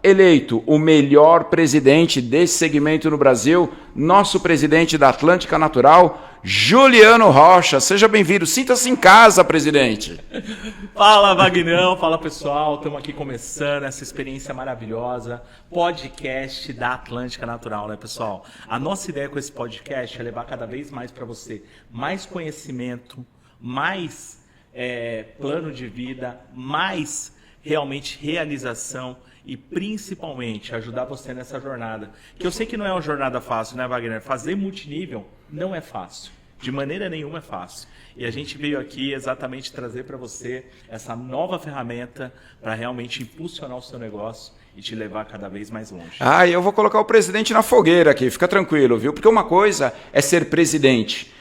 eleito o melhor presidente desse segmento no Brasil, nosso presidente da Atlântica Natural, Juliano Rocha. Seja bem-vindo, sinta-se em casa, presidente. Fala, Vagnão, fala pessoal, estamos aqui começando essa experiência maravilhosa, podcast da Atlântica Natural, né, pessoal? A nossa ideia com esse podcast é levar cada vez mais para você mais conhecimento, mais plano de vida, mais realmente realização e principalmente ajudar você nessa jornada. Que eu sei que não é uma jornada fácil, né, Wagner? Fazer multinível não é fácil. De maneira nenhuma é fácil. E a gente veio aqui exatamente trazer para você essa nova ferramenta para realmente impulsionar o seu negócio e te levar cada vez mais longe. Ah, e eu vou colocar o presidente na fogueira aqui, fica tranquilo, viu? Porque uma coisa é ser presidente,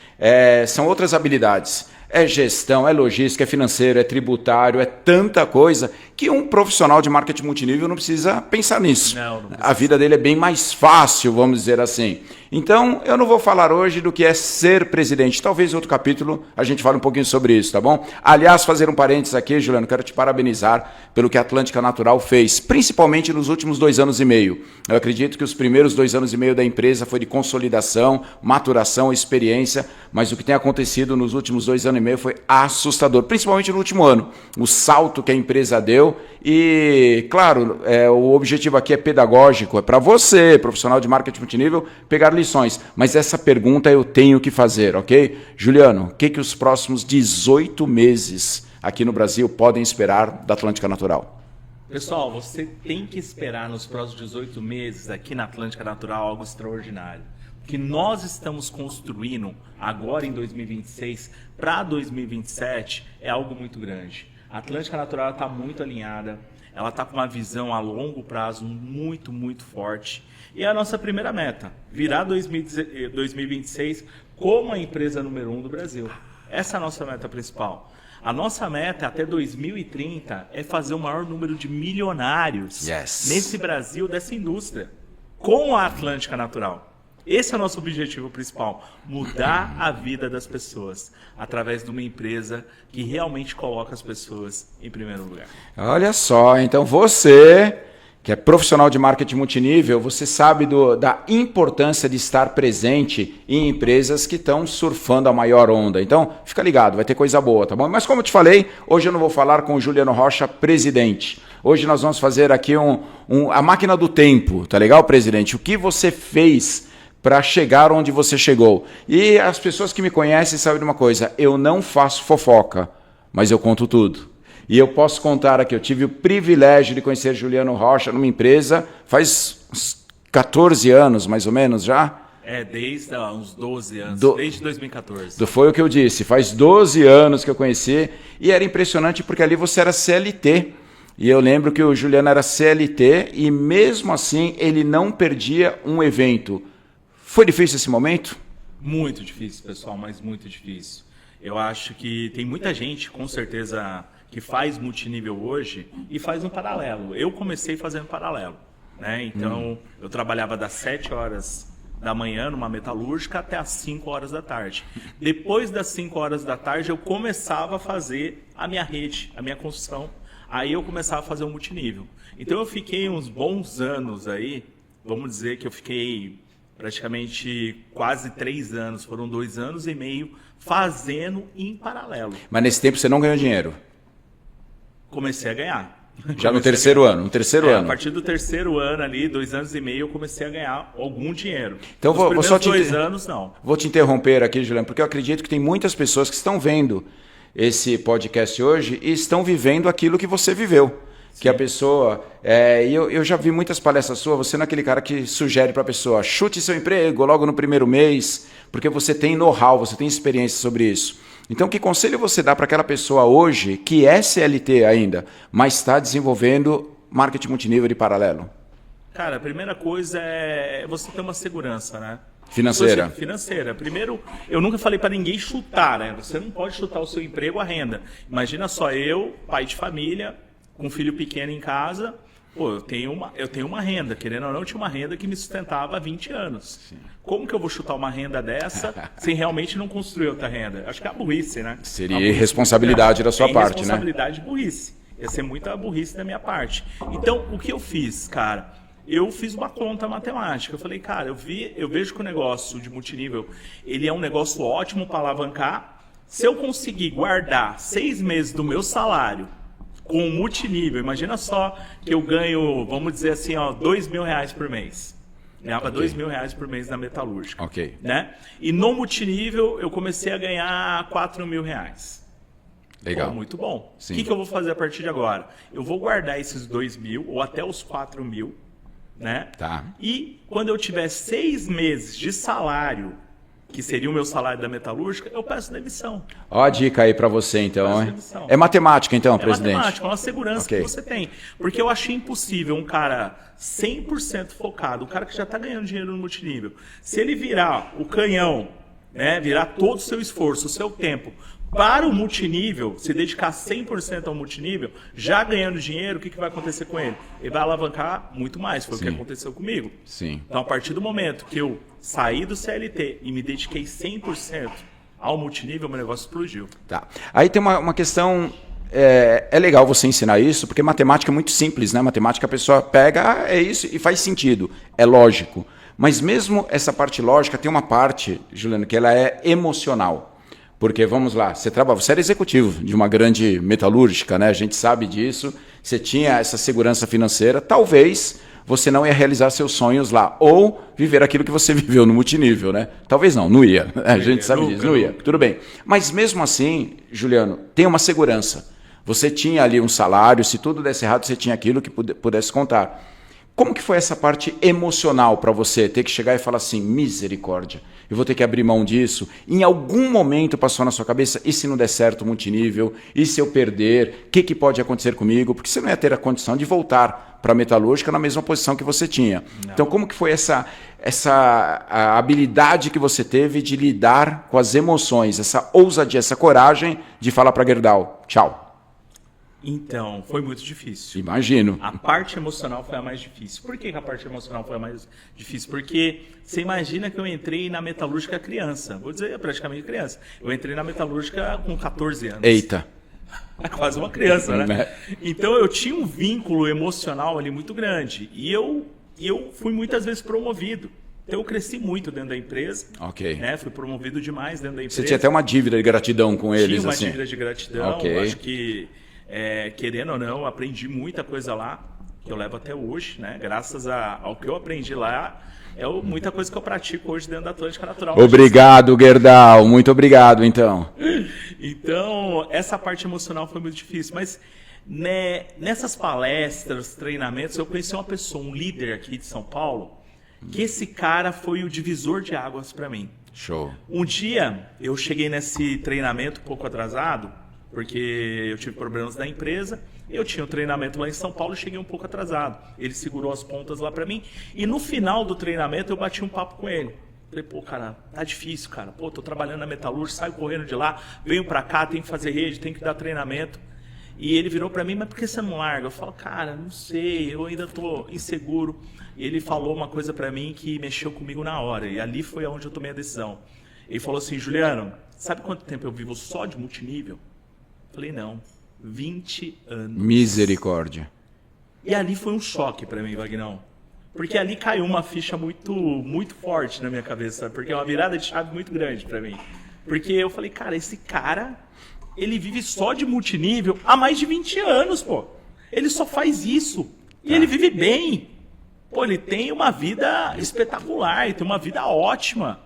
são outras habilidades. É gestão, é logística, é financeiro, é tributário, é tanta coisa que um profissional de marketing multinível não precisa pensar nisso. Não precisa. A vida dele é bem mais fácil, vamos dizer assim. Então, eu não vou falar hoje do que é ser presidente. Talvez em outro capítulo a gente fale um pouquinho sobre isso, tá bom? Aliás, fazer um parênteses aqui, Juliano, quero te parabenizar pelo que a Atlântica Natural fez, principalmente nos últimos 2 anos e meio. Eu acredito que os primeiros 2 anos e meio da empresa foi de consolidação, maturação, experiência, mas o que tem acontecido nos últimos 2 anos e meio foi assustador, principalmente no último ano. O salto que a empresa deu e, claro, o objetivo aqui é pedagógico, é para você, profissional de marketing multinível, pegar lições. Mas essa pergunta eu tenho que fazer, ok? Juliano, o que os próximos 18 meses aqui no Brasil podem esperar da Atlântica Natural? Pessoal, você tem que esperar nos próximos 18 meses aqui na Atlântica Natural algo extraordinário. O que nós estamos construindo agora em 2026 para 2027 é algo muito grande. A Atlântica Natural está muito alinhada, ela está com uma visão a longo prazo muito, muito forte. E é a nossa primeira meta, virar 2026 como a empresa número 1 do Brasil. Essa é a nossa meta principal. A nossa meta até 2030 é fazer o maior número de milionários nesse Brasil, dessa indústria, com a Atlântica Natural. Esse é o nosso objetivo principal, mudar a vida das pessoas através de uma empresa que realmente coloca as pessoas em primeiro lugar. Olha só, então você que é profissional de marketing multinível, você sabe da importância de estar presente em empresas que estão surfando a maior onda. Então, fica ligado, vai ter coisa boa, tá bom? Mas como eu te falei, hoje eu não vou falar com o Juliano Rocha, presidente. Hoje nós vamos fazer aqui a máquina do tempo, tá legal, presidente? O que você fez para chegar onde você chegou? E as pessoas que me conhecem sabem de uma coisa, eu não faço fofoca, mas eu conto tudo. E eu posso contar aqui, eu tive o privilégio de conhecer Juliano Rocha numa empresa faz uns 14 anos, mais ou menos, já? Desde uns 12 anos, desde 2014. Foi o que eu disse, faz 12 anos que eu conheci, e era impressionante porque ali você era CLT. E eu lembro que o Juliano era CLT e mesmo assim ele não perdia um evento. Foi difícil esse momento? Muito difícil, pessoal, mas muito difícil. Eu acho que tem muita gente, com certeza, que faz multinível hoje e faz um paralelo. Eu comecei fazendo paralelo, né? Então, eu trabalhava das 7 horas da manhã numa metalúrgica até as 5 horas da tarde. Depois das 5 horas da tarde, eu começava a fazer a minha rede, a minha construção. Aí eu começava a fazer um multinível. Então, eu fiquei uns bons anos aí, vamos dizer que eu fiquei praticamente quase 3 anos, foram 2 anos e meio fazendo em paralelo. Mas nesse tempo você não ganhou dinheiro? Comecei a ganhar. Já no terceiro ano? No terceiro ano. A partir do terceiro ano ali, 2 anos e meio, eu comecei a ganhar algum dinheiro. Então vou só 2 anos, não. Vou te interromper aqui, Juliano, porque eu acredito que tem muitas pessoas que estão vendo esse podcast hoje e estão vivendo aquilo que você viveu. Sim. Que a pessoa... eu já vi muitas palestras suas, você não é aquele cara que sugere para a pessoa, chute seu emprego logo no primeiro mês, porque você tem know-how, você tem experiência sobre isso. Então, que conselho você dá para aquela pessoa hoje, que é CLT ainda, mas está desenvolvendo marketing multinível de paralelo? Cara, a primeira coisa é você ter uma segurança, né? Financeira. Financeira. Primeiro, eu nunca falei para ninguém chutar, né? Você não pode chutar o seu emprego, a renda. Imagina só eu, pai de família, com um filho pequeno em casa, pô, eu tenho uma renda, querendo ou não, eu tinha uma renda que me sustentava há 20 anos. Sim. Como que eu vou chutar uma renda dessa sem realmente não construir outra renda? Acho que é a burrice, né? Seria irresponsabilidade da sua parte, né? Irresponsabilidade e burrice. Ia ser muita burrice da minha parte. Então, o que eu fiz, cara? Eu fiz uma conta matemática. Eu falei, cara, eu vejo que o negócio de multinível, ele é um negócio ótimo para alavancar. Se eu conseguir guardar 6 meses do meu salário com multinível, imagina só que eu ganho, vamos dizer assim, ó, R$2.000 por mês. Ganhava R$2.000 por mês na metalúrgica. Ok. Né? E no multinível eu comecei a ganhar R$4.000. Legal. Pô, muito bom. Sim. O que eu vou fazer a partir de agora? Eu vou guardar esses 2.000 ou até os 4.000, né? Tá. E quando eu tiver 6 meses de salário, que seria o meu salário da metalúrgica, eu peço demissão. Ó a dica aí para você, então. Peço Hein? demissão. É matemática, então, É presidente? matemática, é uma segurança Ok. que você tem. Porque eu achei impossível um cara 100% focado, um cara que já está ganhando dinheiro no multinível, se ele virar o canhão, né, virar todo o seu esforço, o seu tempo, para o multinível, se dedicar 100% ao multinível, já ganhando dinheiro, o que vai acontecer com ele? Ele vai alavancar muito mais, foi o que aconteceu comigo. Sim. Então, a partir do momento que eu saí do CLT e me dediquei 100% ao multinível, meu negócio explodiu. Tá. Aí tem uma questão. É legal você ensinar isso, porque matemática é muito simples, né? Matemática a pessoa pega, é isso e faz sentido. É lógico. Mas mesmo essa parte lógica, tem uma parte, Juliano, que ela é emocional. Porque, vamos lá, você era executivo de uma grande metalúrgica, né? A gente sabe disso. Você tinha essa segurança financeira. Talvez você não ia realizar seus sonhos lá. Ou viver aquilo que você viveu no multinível, né? Talvez não ia. A gente sabe disso, não ia. Tudo bem. Mas mesmo assim, Juliano, tem uma segurança. Você tinha ali um salário, se tudo desse errado, você tinha aquilo que pudesse contar. Como que foi essa parte emocional para você? Ter que chegar e falar assim, misericórdia, eu vou ter que abrir mão disso. Em algum momento passou na sua cabeça, e se não der certo o multinível? E se eu perder? O que pode acontecer comigo? Porque você não ia ter a condição de voltar para a metalúrgica na mesma posição que você tinha. Não. Então, como que foi essa a habilidade que você teve de lidar com as emoções, essa ousadia, essa coragem de falar para Gerdau, tchau? Então, foi muito difícil. Imagino. A parte emocional foi a mais difícil. Por que a parte emocional foi a mais difícil? Porque você imagina que eu entrei na metalúrgica criança. Vou dizer praticamente criança. Eu entrei na metalúrgica com 14 anos. Eita. É quase uma criança, né? Então eu tinha um vínculo emocional ali muito grande. E eu fui muitas vezes promovido. Então eu cresci muito dentro da empresa. Ok. Né? Fui promovido demais dentro da empresa. Você tinha até uma dívida de gratidão com eles, tinha uma assim? dívida de gratidão. Ok. Acho que... querendo ou não, aprendi muita coisa lá, que eu levo até hoje, né? Graças ao que eu aprendi lá, muita coisa que eu pratico hoje dentro da Atlântica Natural. Obrigado, Gerdau. Muito obrigado, então. Então, essa parte emocional foi muito difícil, mas né, nessas palestras, treinamentos, eu conheci uma pessoa, um líder aqui de São Paulo, que esse cara foi o divisor de águas para mim. Show. Um dia, eu cheguei nesse treinamento um pouco atrasado, porque eu tive problemas da empresa, eu tinha um treinamento lá em São Paulo e cheguei um pouco atrasado. Ele segurou as pontas lá pra mim e no final do treinamento eu bati um papo com ele. Falei, pô, cara, tá difícil, cara. Pô, tô trabalhando na metalúrgica, saio correndo de lá, venho pra cá, tenho que fazer rede, tenho que dar treinamento. E ele virou pra mim, mas por que você não larga? Eu falo, cara, não sei, eu ainda tô inseguro. E ele falou uma coisa pra mim que mexeu comigo na hora, e ali foi onde eu tomei a decisão. Ele falou assim, Juliano, sabe quanto tempo eu vivo só de multinível? Falei, não, 20 anos. Misericórdia. E ali foi um choque para mim, Vagnão. Porque ali caiu uma ficha muito forte na minha cabeça, sabe? Porque é uma virada de chave muito grande para mim. Porque eu falei, cara, esse cara, ele vive só de multinível há mais de 20 anos, pô. Ele só faz isso. E ele vive bem. Pô, ele tem uma vida espetacular, ele tem uma vida ótima.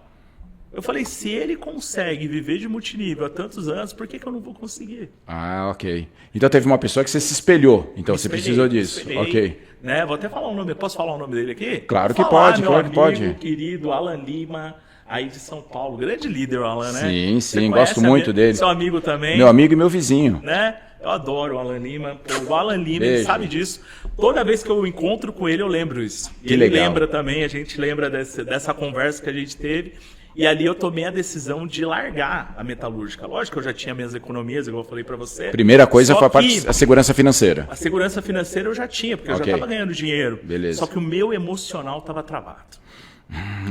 Eu falei, se ele consegue viver de multinível há tantos anos, por que eu não vou conseguir? Ah, ok. Então teve uma pessoa que você se espelhou, então você precisou disso. Espelhei, ok. Né? Vou até falar o nome, posso falar o nome dele aqui? Claro que falar, pode, meu claro que amigo, pode. Querido Alan Lima, aí de São Paulo, grande líder o Alan, né? Sim, Você sim, conhece gosto muito dele. Seu amigo também. Meu amigo e meu vizinho. Né? Eu adoro o Alan Lima. Pô, o Alan Lima, Beijo. ele sabe disso. Toda vez que eu encontro com ele, eu lembro isso. E Que ele legal. lembra também, a gente lembra dessa conversa que a gente teve. E ali eu tomei a decisão de largar a metalúrgica. Lógico que eu já tinha minhas economias, igual eu falei para você. Primeira coisa Só foi que a segurança financeira. a segurança financeira eu já tinha, porque eu Ok. já estava ganhando dinheiro. Beleza. Só que o meu emocional estava travado.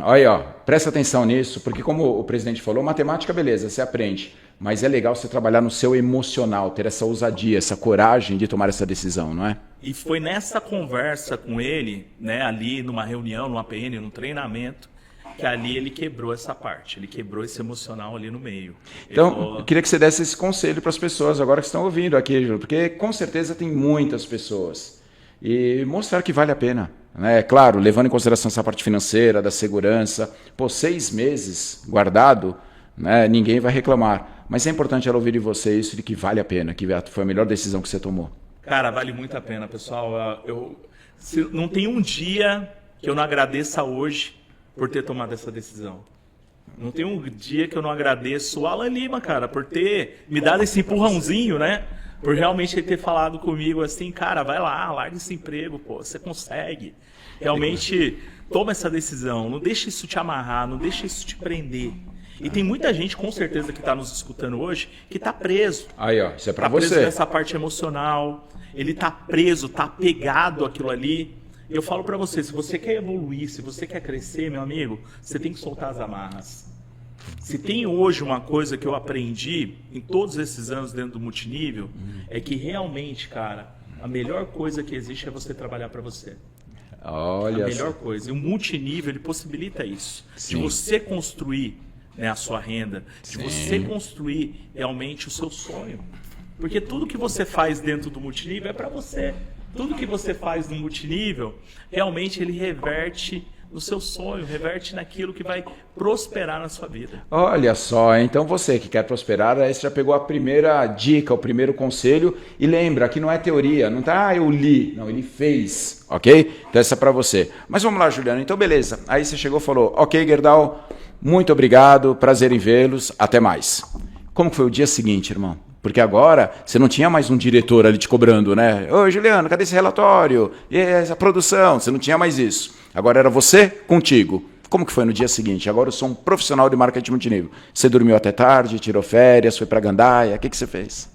Olha aí, ó, presta atenção nisso, porque como o presidente falou, matemática, beleza, você aprende. Mas é legal você trabalhar no seu emocional, ter essa ousadia, essa coragem de tomar essa decisão, não é? E foi nessa conversa com ele, né, ali numa reunião, numa PN, num treinamento, que ali ele quebrou essa parte, ele quebrou esse emocional ali no meio. Então, eu queria que você desse esse conselho para as pessoas agora que estão ouvindo aqui, Júlio, porque com certeza tem muitas pessoas. E mostrar que vale a pena. Né? Claro, levando em consideração essa parte financeira, da segurança. Pô, 6 meses guardado, né, ninguém vai reclamar. Mas é importante ela ouvir de você isso de que vale a pena, que foi a melhor decisão que você tomou. Cara, vale muito a pena, pessoal. Não tem um dia que eu não agradeça hoje por ter tomado essa decisão. Não tem um dia que eu não agradeço o Alan Lima, cara, por ter me dado esse empurrãozinho, né? Por realmente ele ter falado comigo assim, cara, vai lá, larga esse emprego, pô, você consegue. Realmente toma essa decisão, não deixa isso te amarrar, não deixa isso te prender. E tem muita gente, com certeza, que está nos escutando hoje, que está preso. Aí, ó, isso é para você. Está preso você. nessa parte emocional, ele está preso, está apegado àquilo ali. Eu falo para você, se você quer evoluir, se você quer crescer, meu amigo, você tem que soltar as amarras. Se tem hoje uma coisa que eu aprendi em todos esses anos dentro do multinível, é que realmente, cara, a melhor coisa que existe é você trabalhar para você. Olha a melhor coisa. E o multinível, ele possibilita isso. Sim. De você construir, né, a sua renda, de Sim. você construir realmente o seu sonho. Porque tudo que você faz dentro do multinível é para você. Tudo que você faz no multinível, realmente ele reverte no seu sonho, reverte naquilo que vai prosperar na sua vida. Olha só, então você que quer prosperar, aí você já pegou a primeira dica, o primeiro conselho, e lembra que não é teoria, não tá, eu li, não, ele fez, ok? Então essa é para você. Mas vamos lá, Juliano, então beleza, aí você chegou e falou, ok, Gerdau, muito obrigado, prazer em vê-los, até mais. Como foi o dia seguinte, irmão? Porque agora você não tinha mais um diretor ali te cobrando, né? Ô, Juliano, cadê esse relatório? E essa produção? Você não tinha mais isso. Agora era você contigo. Como que foi no dia seguinte? Agora eu sou um profissional de marketing multinível. Você dormiu até tarde, tirou férias, foi para Gandaia, o que você fez?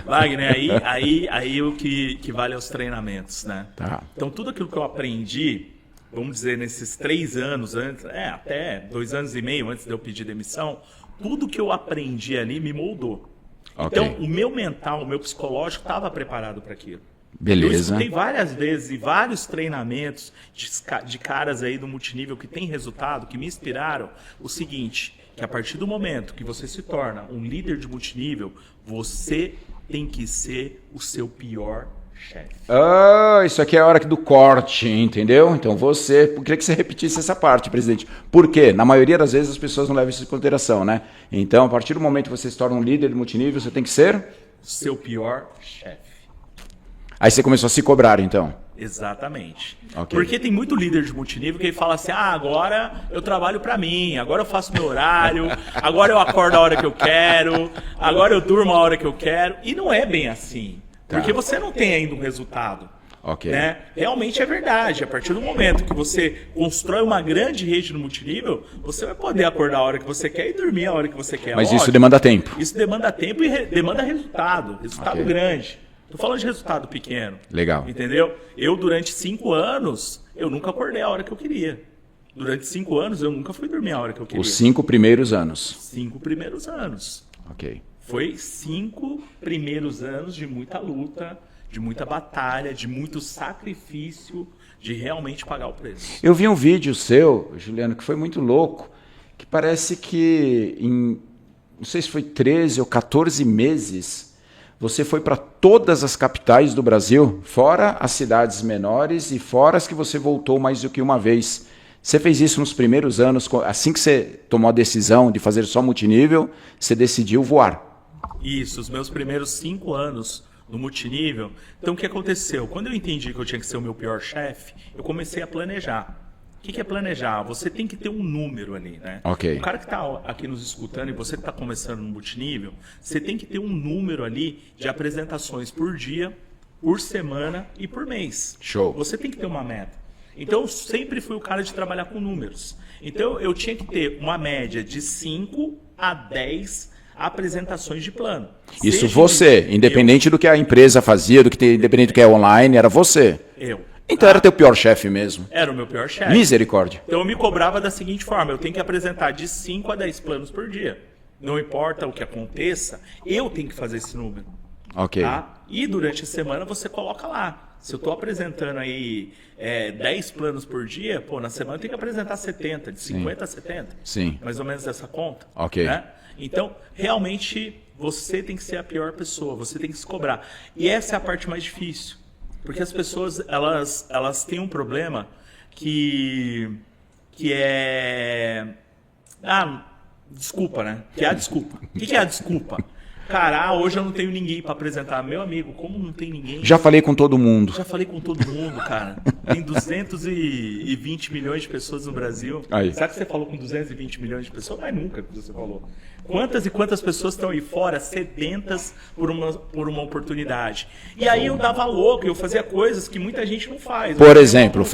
Wagner, aí o que vale é os treinamentos, né? Tá. Então tudo aquilo que eu aprendi, vamos dizer, nesses 3 anos antes, até 2 anos e meio antes de eu pedir demissão, tudo que eu aprendi ali me moldou. Okay. Então, o meu mental, o meu psicológico estava preparado para aquilo. Beleza. Eu escutei várias vezes e vários treinamentos de caras aí do multinível que têm resultado, que me inspiraram, o seguinte, que a partir do momento que você se torna um líder de multinível, você tem que ser o seu pior chefe. Ah, isso aqui é a hora do corte, entendeu? Então eu queria que você repetisse essa parte, presidente. Por quê? Na maioria das vezes as pessoas não levam isso em consideração, né? Então, a partir do momento que você se torna um líder de multinível, você tem que ser seu pior chefe. Aí você começou a se cobrar, então. Exatamente. Okay. Porque tem muito líder de multinível que fala assim, agora eu trabalho para mim, agora eu faço meu horário, agora eu acordo a hora que eu quero, agora eu durmo a hora que eu quero. E não é bem assim. Porque você não tem ainda um resultado. Okay. Né? Realmente é verdade. A partir do momento que você constrói uma grande rede no multinível, você vai poder acordar a hora que você quer e dormir a hora que você quer. Mas isso demanda tempo. Isso demanda tempo e demanda resultado. Resultado grande. Tô falando de resultado pequeno. Legal. Entendeu? Eu, durante 5 anos, eu nunca acordei a hora que eu queria. Durante 5 anos, eu nunca fui dormir a hora que eu queria. Os 5 primeiros anos. 5 primeiros anos. Ok. Foi 5 primeiros anos de muita luta, de muita batalha, de muito sacrifício, de realmente pagar o preço. Eu vi um vídeo seu, Juliano, que foi muito louco, que parece que em, não sei se foi 13 ou 14 meses, você foi para todas as capitais do Brasil, fora as cidades menores e fora as que você voltou mais do que uma vez. Você fez isso nos primeiros anos, assim que você tomou a decisão de fazer só multinível, você decidiu voar. Isso, os meus primeiros 5 anos no multinível. Então, o que aconteceu? Quando eu entendi que eu tinha que ser o meu pior chefe, eu comecei a planejar. O que é planejar? Você tem que ter um número ali, né? Okay. O cara que está aqui nos escutando e você que está começando no multinível, você tem que ter um número ali de apresentações por dia, por semana e por mês. Show. Você tem que ter uma meta. Então, eu sempre fui o cara de trabalhar com números. Então, eu tinha que ter uma média de 5 a 10 apresentações de plano. Isso você, independente do que a empresa fazia, independente do que é online, era você. Então era teu pior chefe mesmo. Era o meu pior chefe. Misericórdia. Então eu me cobrava da seguinte forma, eu tenho que apresentar de 5 a 10 planos por dia. Não importa o que aconteça, eu tenho que fazer esse número. Ok. Tá? E durante a semana você coloca lá. Se eu estou apresentando aí 10 planos por dia, pô, na semana eu tenho que apresentar 70, de 50 a 70. Sim. Mais ou menos essa conta. Ok. Né? Então, realmente, você tem que ser a pior pessoa, você tem que se cobrar. E essa é a parte mais difícil. Porque as pessoas, elas têm um problema que é... desculpa, né? Que é a desculpa. O que é a desculpa? Cara, hoje eu não tenho ninguém para apresentar. Meu amigo, como não tem ninguém? Já falei com todo mundo. Já falei com todo mundo, cara. Tem 220 milhões de pessoas no Brasil. Aí. Será que você falou com 220 milhões de pessoas? Mas nunca que você falou. Quantas e quantas pessoas estão aí fora sedentas por uma oportunidade? E aí eu dava louco, eu fazia coisas que muita gente não faz. Por exemplo,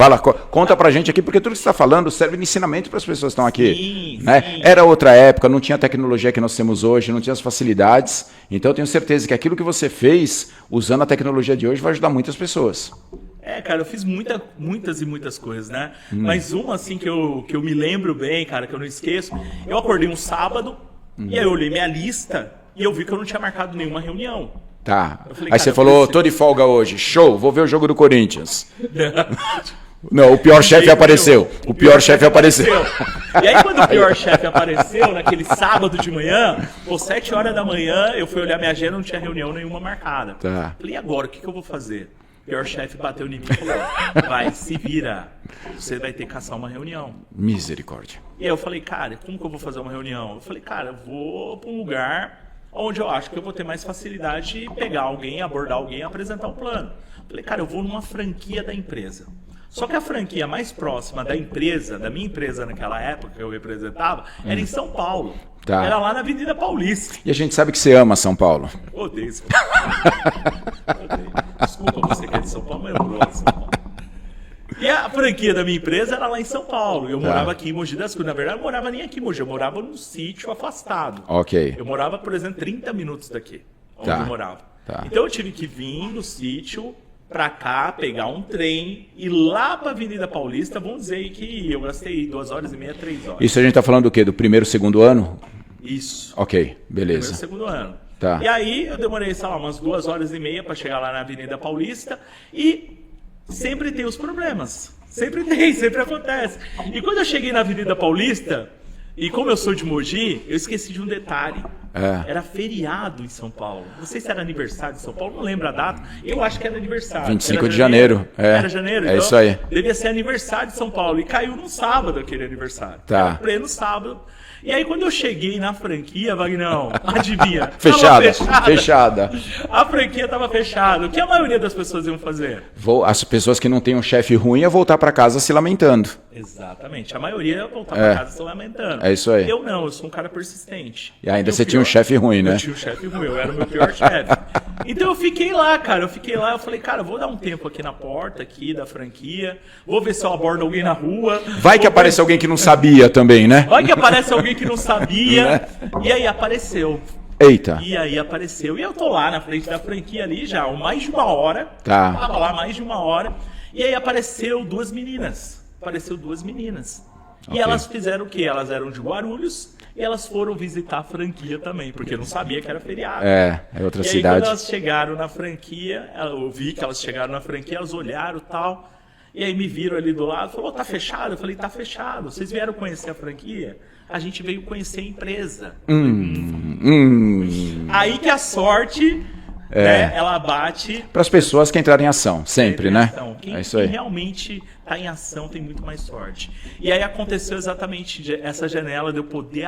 conta pra gente aqui, porque tudo que você está falando serve de ensinamento para as pessoas que estão aqui. Sim, né? sim. Era outra época, não tinha a tecnologia que nós temos hoje, não tinha as facilidades. Então eu tenho certeza que aquilo que você fez, usando a tecnologia de hoje, vai ajudar muitas pessoas. Cara, eu fiz muitas e muitas coisas, né? Mas uma, assim, que eu me lembro bem, cara, que eu não esqueço. Eu acordei um sábado, e aí eu olhei minha lista, e eu vi que eu não tinha marcado nenhuma reunião. Tá. Eu falei, Aí cara, você eu falou, preciso- tô de folga hoje, show, vou ver o jogo do Corinthians. Não, o pior chefe apareceu. O pior chefe apareceu. E aí, quando o pior chefe apareceu, naquele sábado de manhã, por 7 horas da manhã, eu fui olhar minha agenda, não tinha reunião nenhuma marcada. Tá. Falei, e agora, o que eu vou fazer? O pior chefe bateu em mim e falou, vai, se vira, você vai ter que caçar uma reunião. Misericórdia. E aí eu falei, cara, como que eu vou fazer uma reunião? Eu falei, cara, eu vou para um lugar onde eu acho que eu vou ter mais facilidade de pegar alguém, abordar alguém e apresentar um plano. Eu falei, cara, eu vou numa franquia da empresa. Só que a franquia mais próxima da empresa, da minha empresa naquela época que eu representava, era em São Paulo. Tá. Era lá na Avenida Paulista. E a gente sabe que você ama São Paulo. Odeio São Paulo. Odeio. Desculpa você que é de São Paulo, mas eu gosto de São Paulo. E a franquia da minha empresa era lá em São Paulo. Eu morava aqui em Mogi das Cruzes. Na verdade, eu não morava nem aqui em Mogi. Eu morava num sítio afastado. Ok. Eu morava, por exemplo, 30 minutos daqui, onde Tá. eu morava. Tá. Então eu tive que vir do sítio pra cá, pegar um trem e lá pra Avenida Paulista, vamos dizer aí que eu gastei 2 horas e meia, 3 horas. Isso a gente tá falando do quê? Do primeiro, segundo ano? Isso. Ok, Primeiro e beleza. segundo ano. Tá. E aí eu demorei, sei lá, umas 2 horas e meia para chegar lá na Avenida Paulista e sempre tem os problemas. Sempre tem, sempre acontece. E quando eu cheguei na Avenida Paulista, e como eu sou de Mogi, eu esqueci de um detalhe. É. Era feriado em São Paulo. Não sei se era aniversário de São Paulo, não lembro a data. Eu acho que era aniversário. 25 Era de janeiro. É. Era janeiro, É então isso aí. devia ser aniversário de São Paulo. E caiu num sábado aquele aniversário. Tá. Era pleno sábado. E aí, quando eu cheguei na franquia, Vagnão, adivinha? Tava Fechada. Fechada. A franquia estava fechada. O que a maioria das pessoas iam fazer? As pessoas que não têm um chefe ruim iam voltar para casa se lamentando. Exatamente. A maioria ia voltar para casa se lamentando. É isso aí. Eu não, eu sou um cara persistente. E ainda E o você tinha um pior- chefe ruim, né? Eu tinha um chefe ruim, eu era o meu pior chefe. Então eu fiquei lá, cara. Eu fiquei lá, eu falei, cara, eu vou dar um tempo aqui na porta aqui da franquia. Vou ver se eu abordo alguém na rua. Vai que Vou aparece ver- alguém que não sabia também, né? Vai que aparece alguém que não sabia. Né? E aí apareceu. Eita. E aí apareceu. E eu tô lá na frente da franquia ali já, há mais de 1 hora. Tá. Tava lá mais de 1 hora. E aí apareceu 2 meninas. Apareceu 2 meninas. Ok. E elas fizeram o quê? Elas eram de Guarulhos e elas foram visitar a franquia também, porque não sabia que era feriado. É outra E aí, cidade. quando elas chegaram na franquia, eu vi que elas chegaram na franquia, elas olharam e tal. E aí me viram ali do lado, falou, tá fechado? Eu falei, tá fechado. Vocês vieram conhecer a franquia? A gente veio conhecer a empresa. Aí que a sorte, né, ela bate. Para as pessoas que entraram em ação, sempre, né? Ação. Quem, É isso quem aí. realmente está em ação tem muito mais sorte. E aí aconteceu exatamente essa janela de eu poder,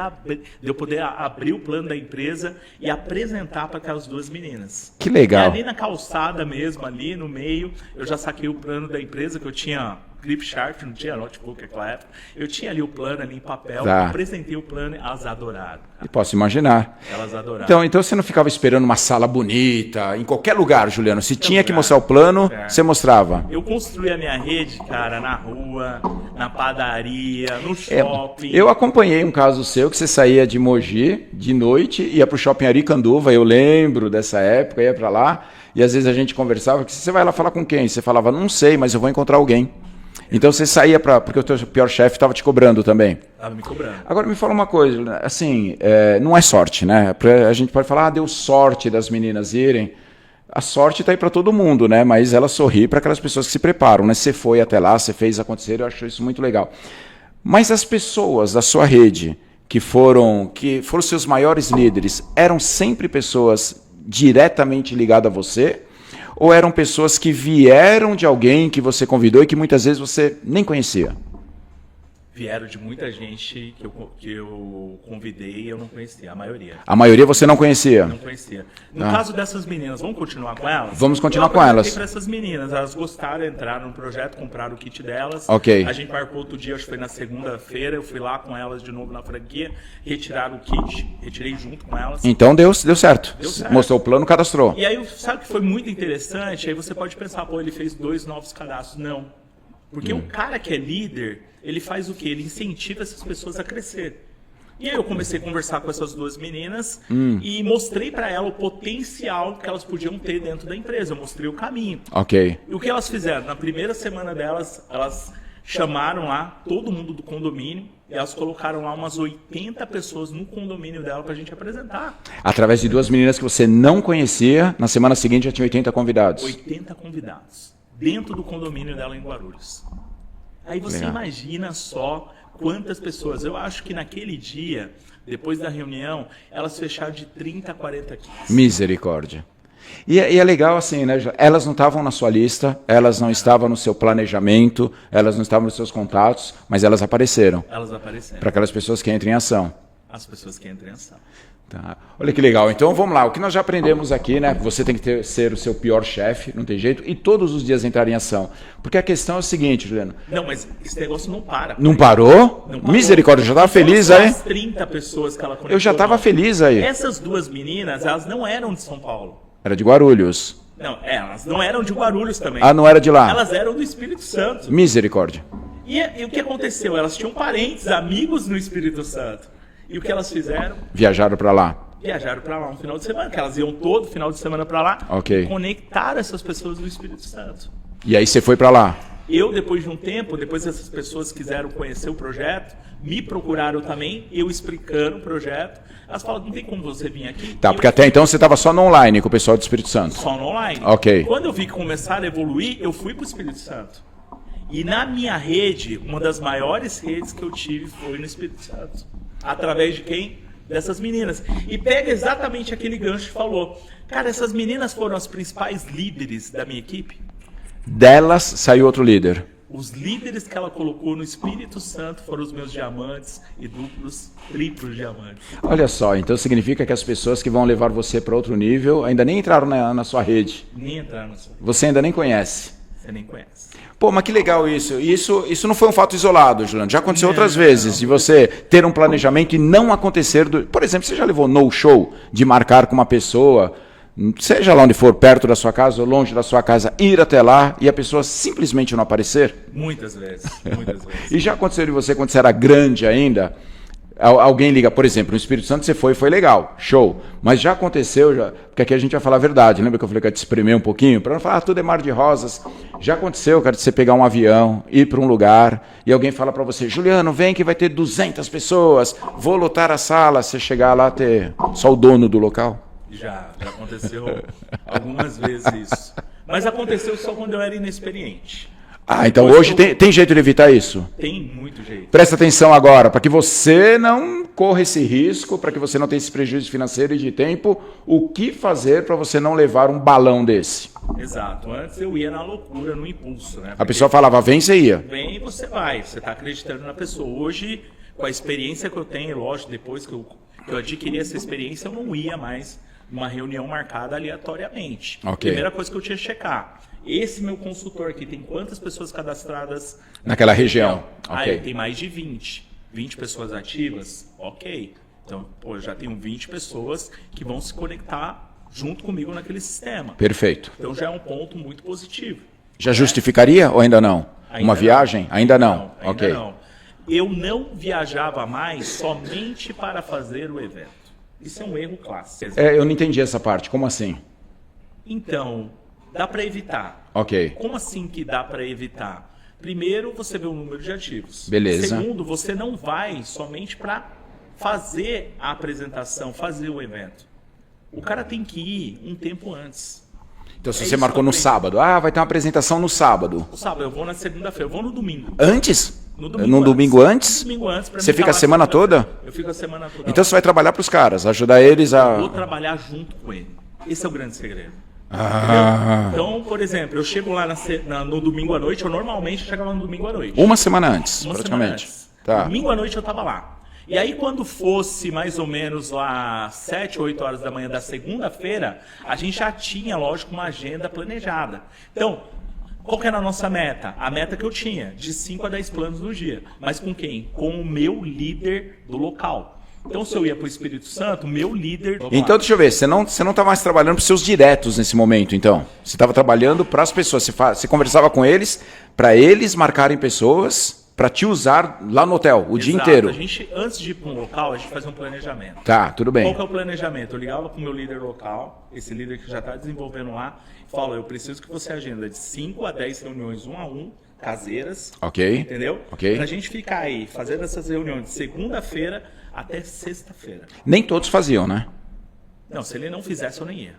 abrir o plano da empresa e apresentar para aquelas 2 meninas. Que legal. E ali na calçada mesmo, ali no meio, eu já saquei o plano da empresa que eu tinha Clip Chart, não tinha notebook naquela época. Eu tinha ali o plano ali em papel, Tá. apresentei o plano e elas adoraram. E posso imaginar. Elas adoraram. Então você não ficava esperando uma sala bonita, em qualquer lugar, Juliano. Se tinha que lugar. mostrar o plano, É. você mostrava. Eu construí a minha rede, cara, na rua, na padaria, no shopping. Eu acompanhei um caso seu que você saía de Mogi de noite, ia pro shopping Aricanduva, eu lembro dessa época, ia para lá, e às vezes a gente conversava, que você vai lá falar com quem? Você falava, não sei, mas eu vou encontrar alguém. Então você saía porque o teu pior chefe estava te cobrando também. Tava me cobrando. Agora me fala uma coisa, assim, não é sorte, né? A gente pode falar, deu sorte das meninas irem. A sorte está aí para todo mundo, né? Mas ela sorri para aquelas pessoas que se preparam, né? Você foi até lá, você fez acontecer, eu acho isso muito legal. Mas as pessoas da sua rede que foram seus maiores líderes, eram sempre pessoas diretamente ligadas a você? Ou eram pessoas que vieram de alguém que você convidou e que muitas vezes você nem conhecia? Vieram de muita gente que eu convidei e eu não conhecia, a maioria. A maioria você não conhecia? Não conhecia. No caso dessas meninas, vamos continuar com elas? Vamos continuar com elas. Para essas meninas, elas gostaram, entraram no projeto, compraram o kit delas. Ok. A gente marcou outro dia, acho que foi na segunda-feira, eu fui lá com elas de novo na franquia, retiraram o kit, retirei junto com elas. Então deu certo. Deu certo. Mostrou o plano, cadastrou. E aí, sabe o que foi muito interessante? Aí você pode pensar, pô, ele fez 2 novos cadastros. Não. Porque o cara que é líder, ele faz o quê? Ele incentiva essas pessoas a crescer. E aí eu comecei a conversar com essas 2 meninas e mostrei para elas o potencial que elas podiam ter dentro da empresa. Eu mostrei o caminho. Ok. E o que elas fizeram? Na primeira semana delas, elas chamaram lá todo mundo do condomínio e elas colocaram lá umas 80 pessoas no condomínio dela pra gente apresentar. Através de 2 meninas que você não conhecia, na semana seguinte já tinha 80 convidados. 80 convidados dentro do condomínio dela em Guarulhos. Aí você Legal. imagina só quantas pessoas. Eu acho que naquele dia, depois da reunião, elas fecharam de 30 a 40 quilos. Misericórdia. E é legal assim, né? Elas não estavam na sua lista, elas não estavam no seu planejamento, elas não estavam nos seus contatos, mas elas apareceram. Elas apareceram. Para aquelas pessoas que entram em ação. As pessoas que entram em ação. Tá. Olha que legal. Então vamos lá. O que nós já aprendemos aqui, né? Você tem que ser o seu pior chefe, não tem jeito, e todos os dias entrar em ação. Porque a questão é o seguinte, Juliano. Não, mas esse negócio não para. Não parou? Não parou. Misericórdia, eu já estava feliz Só aí. as 30 pessoas que ela conectou. Eu já estava não. feliz aí. Essas 2 meninas, elas não eram de São Paulo. Era de Guarulhos. Não, elas não eram de Guarulhos também. Ah, não era de lá. Elas eram do Espírito Santo. Misericórdia. E o que aconteceu? Elas tinham parentes, amigos no Espírito Santo. E o que elas fizeram? Viajaram para lá. Viajaram para lá um final de semana, que elas iam todo final de semana para lá. Ok. Conectaram essas pessoas do Espírito Santo. E aí você foi para lá. Eu, depois de um tempo, depois essas pessoas quiseram conhecer o projeto, me procuraram também, eu explicando o projeto. Elas falaram, não tem como você vir aqui? Tá, porque até então você estava só no online com o pessoal do Espírito Santo. Só no online. Ok. Quando eu vi que começaram a evoluir, eu fui para o Espírito Santo. E na minha rede, uma das maiores redes que eu tive foi no Espírito Santo. Através de quem? Dessas meninas. E pega exatamente aquele gancho que falou. Cara, essas meninas foram as principais líderes da minha equipe. Delas saiu outro líder. Os líderes que ela colocou no Espírito Santo foram os meus diamantes e duplos, triplos diamantes. Olha só, então significa que as pessoas que vão levar você para outro nível ainda nem entraram na sua rede. Nem entraram no seu. Você ainda nem conhece. Você nem conhece. Pô, mas que legal isso. Isso não foi um fato isolado, Juliano. Já aconteceu outras vezes, de você ter um planejamento e não acontecer. Por exemplo, você já levou no-show de marcar com uma pessoa, seja lá onde for, perto da sua casa ou longe da sua casa, ir até lá e a pessoa simplesmente não aparecer? Muitas vezes, muitas vezes. E já aconteceu de você, quando você era grande ainda, alguém liga, por exemplo, no Espírito Santo você foi legal, show. Mas já aconteceu, porque aqui a gente vai falar a verdade. Lembra que eu falei que eu ia te espremer um pouquinho? Para não falar, tudo é mar de rosas. Já aconteceu, cara, de você pegar um avião, ir para um lugar e alguém fala para você, Juliano, vem que vai ter 200 pessoas, vou lotar a sala. Você chegar lá, ter só o dono do local? Já aconteceu algumas vezes isso. Mas aconteceu só quando eu era inexperiente. Ah, então hoje tem jeito de evitar isso? Tem muito jeito. Presta atenção agora, para que você não corra esse risco, para que você não tenha esse prejuízo financeiro e de tempo, o que fazer para você não levar um balão desse? Exato. Antes eu ia na loucura, no impulso, né? A pessoa falava, vem, você ia. Vem e você vai. Você está acreditando na pessoa. Hoje, com a experiência que eu tenho, lógico, depois que eu adquiri essa experiência, eu não ia mais numa reunião marcada aleatoriamente. Ok. Primeira coisa que eu tinha que checar. esse meu consultor aqui tem quantas pessoas cadastradas Naquela região. Aí Ok. tem mais de 20 pessoas ativas, ok. Então, pô, eu já tenho 20 pessoas que vão se conectar junto comigo naquele sistema. Perfeito. Então já é um ponto muito positivo. Já justificaria ou ainda não? Ainda Uma não. viagem? Ainda não. Ainda Ok. não. Eu não viajava mais somente para fazer o evento. Isso é um erro clássico. Eu não entendi essa parte. Como assim? Então, dá para evitar. Ok. Como assim que dá para evitar? Primeiro, você vê o número de ativos. Beleza. Segundo, você não vai somente para fazer a apresentação, fazer o evento. O cara tem que ir um tempo antes. Então, se É você isso marcou que eu no aprendi. sábado, vai ter uma apresentação no sábado. O sábado eu vou na segunda-feira, eu vou no domingo. Antes? No domingo antes? No domingo antes. pra Você mim fica tá a lá semana segunda-feira. toda? Eu fico a semana toda. Então lá. você vai trabalhar para os caras, ajudar eles a... Vou trabalhar junto com ele. Esse é o grande segredo. Ah, Então, por exemplo, eu chego lá no domingo à noite, eu normalmente chegava no domingo à noite. uma semana antes, Uma praticamente. semana antes. Tá. Domingo à noite eu tava lá. E aí, quando fosse mais ou menos lá 7, 8 horas da manhã da segunda-feira, a gente já tinha, lógico, uma agenda planejada. Então, qual que era a nossa meta? A meta que eu tinha, de 5 a 10 planos no dia. Mas com quem? Com o meu líder do local. Então, se eu ia para o Espírito Santo, meu líder... Então, deixa eu ver, você não tá mais trabalhando para os seus diretos nesse momento, então? Você estava trabalhando para as pessoas, você conversava com eles, para eles marcarem pessoas para te usar lá no hotel, o dia Exato. inteiro. A gente, antes de ir para um local, a gente fazia um planejamento. Tá, tudo bem. Qual que é o planejamento? Eu ligava com o meu líder local, esse líder que já está desenvolvendo lá, e falo, eu preciso que você agenda de 5 a 10 reuniões 1 a 1, caseiras, Ok. entendeu? Ok. Pra gente ficar aí, fazendo essas reuniões de segunda-feira até sexta-feira. Nem todos faziam, né? Não, se ele não fizesse, eu nem ia.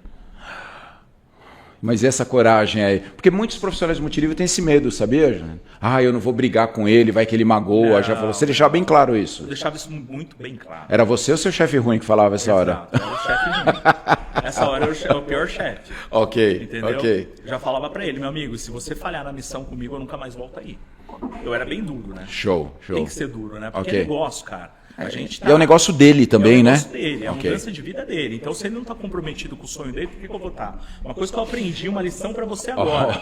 Mas e essa coragem aí? Porque muitos profissionais de multinível têm esse medo, sabia, Juliano? Eu não vou brigar com ele, vai que ele magoa. Já falou. Você deixava bem claro Eu isso. deixava isso muito bem claro. Era você ou seu chefe ruim que falava essa hora? Exato, era o chefe ruim. Essa hora é o pior chefe. Ok, Entendeu? ok. Já falava pra ele, meu amigo, se você falhar na missão comigo, eu nunca mais volto aí. Eu era bem duro, né? Show, show. Tem que ser duro, né? Porque Ok. é negócio, cara. A gente E é o negócio dele também, é o né? negócio dele, é a Ok. mudança de vida dele. Então, se ele não está comprometido com o sonho dele, por que eu vou estar? Uma coisa que eu aprendi, uma lição para você agora.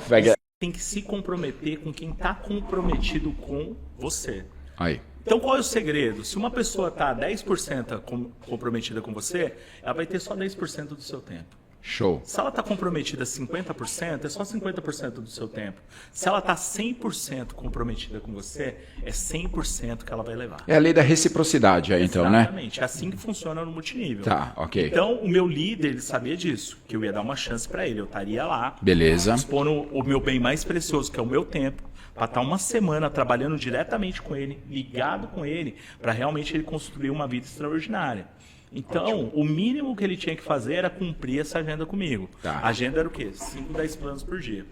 Pega. Você tem que se comprometer com quem está comprometido com você. Aí. Então, qual é o segredo? Se uma pessoa está 10% comprometida com você, ela vai ter só 10% do seu tempo. Show. Se ela está comprometida 50%, é só 50% do seu tempo. Se ela está 100% comprometida com você, é 100% que ela vai levar. É a lei da reciprocidade aí, então, né? Exatamente. É assim que funciona no multinível. Tá, ok. Então, o meu líder, ele sabia disso, que eu ia dar uma chance para ele. Eu estaria lá, Beleza. expondo o meu bem mais precioso, que é o meu tempo, para estar uma semana trabalhando diretamente com ele, ligado com ele, para realmente ele construir uma vida extraordinária. Então, o mínimo que ele tinha que fazer era cumprir essa agenda comigo. Tá. A agenda era o quê? 5, 10 planos por dia.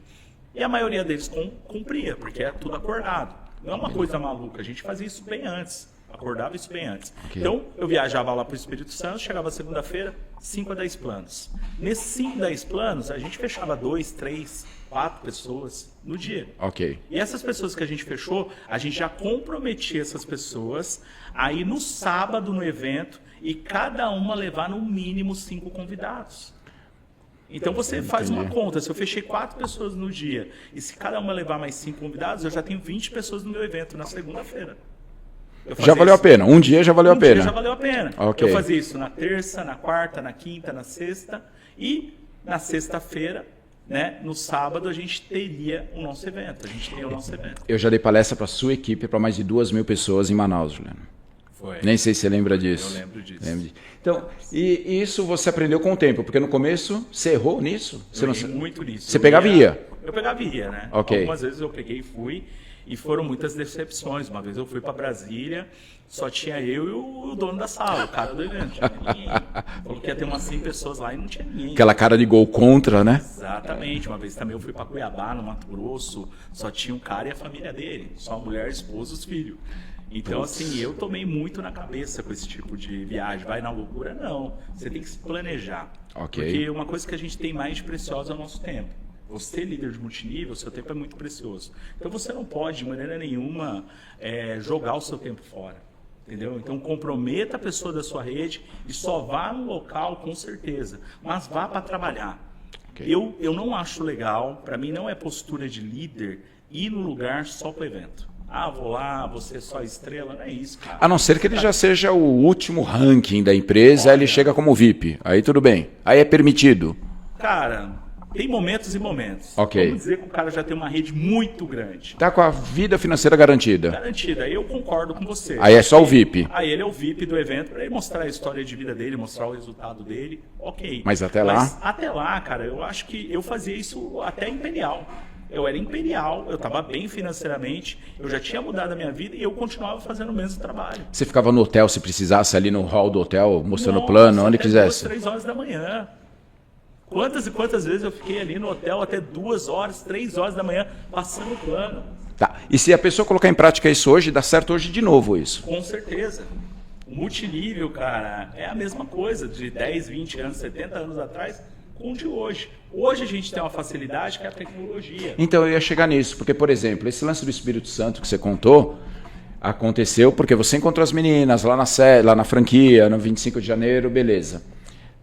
E a maioria deles cumpria, porque é tudo acordado. Não é uma coisa maluca, a gente fazia isso bem antes. Acordava isso bem antes. Ok. Então, eu viajava lá para o Espírito Santo, chegava segunda-feira, 5 a 10 planos. Nesses 5 a 10 planos, a gente fechava 2, 3, 4 pessoas no dia. Ok. E essas pessoas que a gente fechou, a gente já comprometia essas pessoas a ir no sábado no evento e cada uma levar no mínimo 5 convidados. Então você faz uma conta, se eu fechei 4 pessoas no dia e se cada uma levar mais 5 convidados, eu já tenho 20 pessoas no meu evento na segunda-feira. Já valeu a pena. Um dia já valeu a dia pena. já valeu a pena. Ok. Eu fazia isso na terça, na quarta, na quinta, na sexta e na sexta-feira, né, no sábado a gente teria o nosso evento. A gente teria o nosso evento. Eu já dei palestra para sua equipe para mais de 2.000 pessoas em Manaus, Juliano. Foi. Nem sei se você lembra disso. Eu lembro disso. Então, e isso você aprendeu com o tempo, porque no começo você errou nisso? Você Eu não... errei muito nisso. Você pegava e ia? Eu pegava e ia, né? Ok. Algumas vezes eu peguei e fui, e foram muitas decepções. Uma vez eu fui para Brasília, só tinha eu e o dono da sala, o cara do evento. Não tinha ninguém. Falou que ia ter umas 100 pessoas lá e não tinha ninguém. Aquela cara de gol contra, né? Exatamente. Uma vez também eu fui para Cuiabá, no Mato Grosso, só tinha um cara e a família dele, só a mulher, a esposa, os filhos. Então, assim, eu tomei muito na cabeça com esse tipo de viagem. Vai na loucura? Não. Você tem que se planejar. Ok. Porque uma coisa que a gente tem mais de preciosa é o nosso tempo. Você, líder de multinível, seu tempo é muito precioso. Então, você não pode, de maneira nenhuma, jogar o seu tempo fora. Entendeu? Então, comprometa a pessoa da sua rede e só vá no local, com certeza. Mas vá para trabalhar. Ok. Eu não acho legal, para mim não é postura de líder ir no lugar só para o evento. Ah, vou lá, você é só estrela, não é isso, cara. A não ser que ele já seja o último ranking da empresa, aí ele chega como VIP. Aí tudo bem. Aí é permitido. Cara, tem momentos e momentos. Ok. Vamos dizer que o cara já tem uma rede muito grande. Tá com a vida financeira garantida. Garantida, aí eu concordo com você. Aí é só o VIP. Aí ele é o VIP do evento, para ele mostrar a história de vida dele, mostrar o resultado dele, ok. Mas até lá? Até lá, cara, eu acho que eu fazia isso até Imperial. Eu era Imperial, eu estava bem financeiramente, eu já tinha mudado a minha vida e eu continuava fazendo o mesmo trabalho. Você ficava no hotel, se precisasse, ali no hall do hotel, mostrando o Nossa, plano, onde até quisesse. 2, 3 horas da manhã. Quantas e quantas vezes eu fiquei ali no hotel até 2 horas, 3 horas da manhã, passando o plano. Tá. E se a pessoa colocar em prática isso hoje, dá certo hoje de novo isso? Com certeza. O multinível, cara, é a mesma coisa de 10, 20 anos, 70 anos atrás com o de hoje. Hoje a gente tem uma facilidade que é a tecnologia. Então eu ia chegar nisso, porque, por exemplo, esse lance do Espírito Santo que você contou, aconteceu porque você encontrou as meninas lá na franquia, no 25 de janeiro, beleza.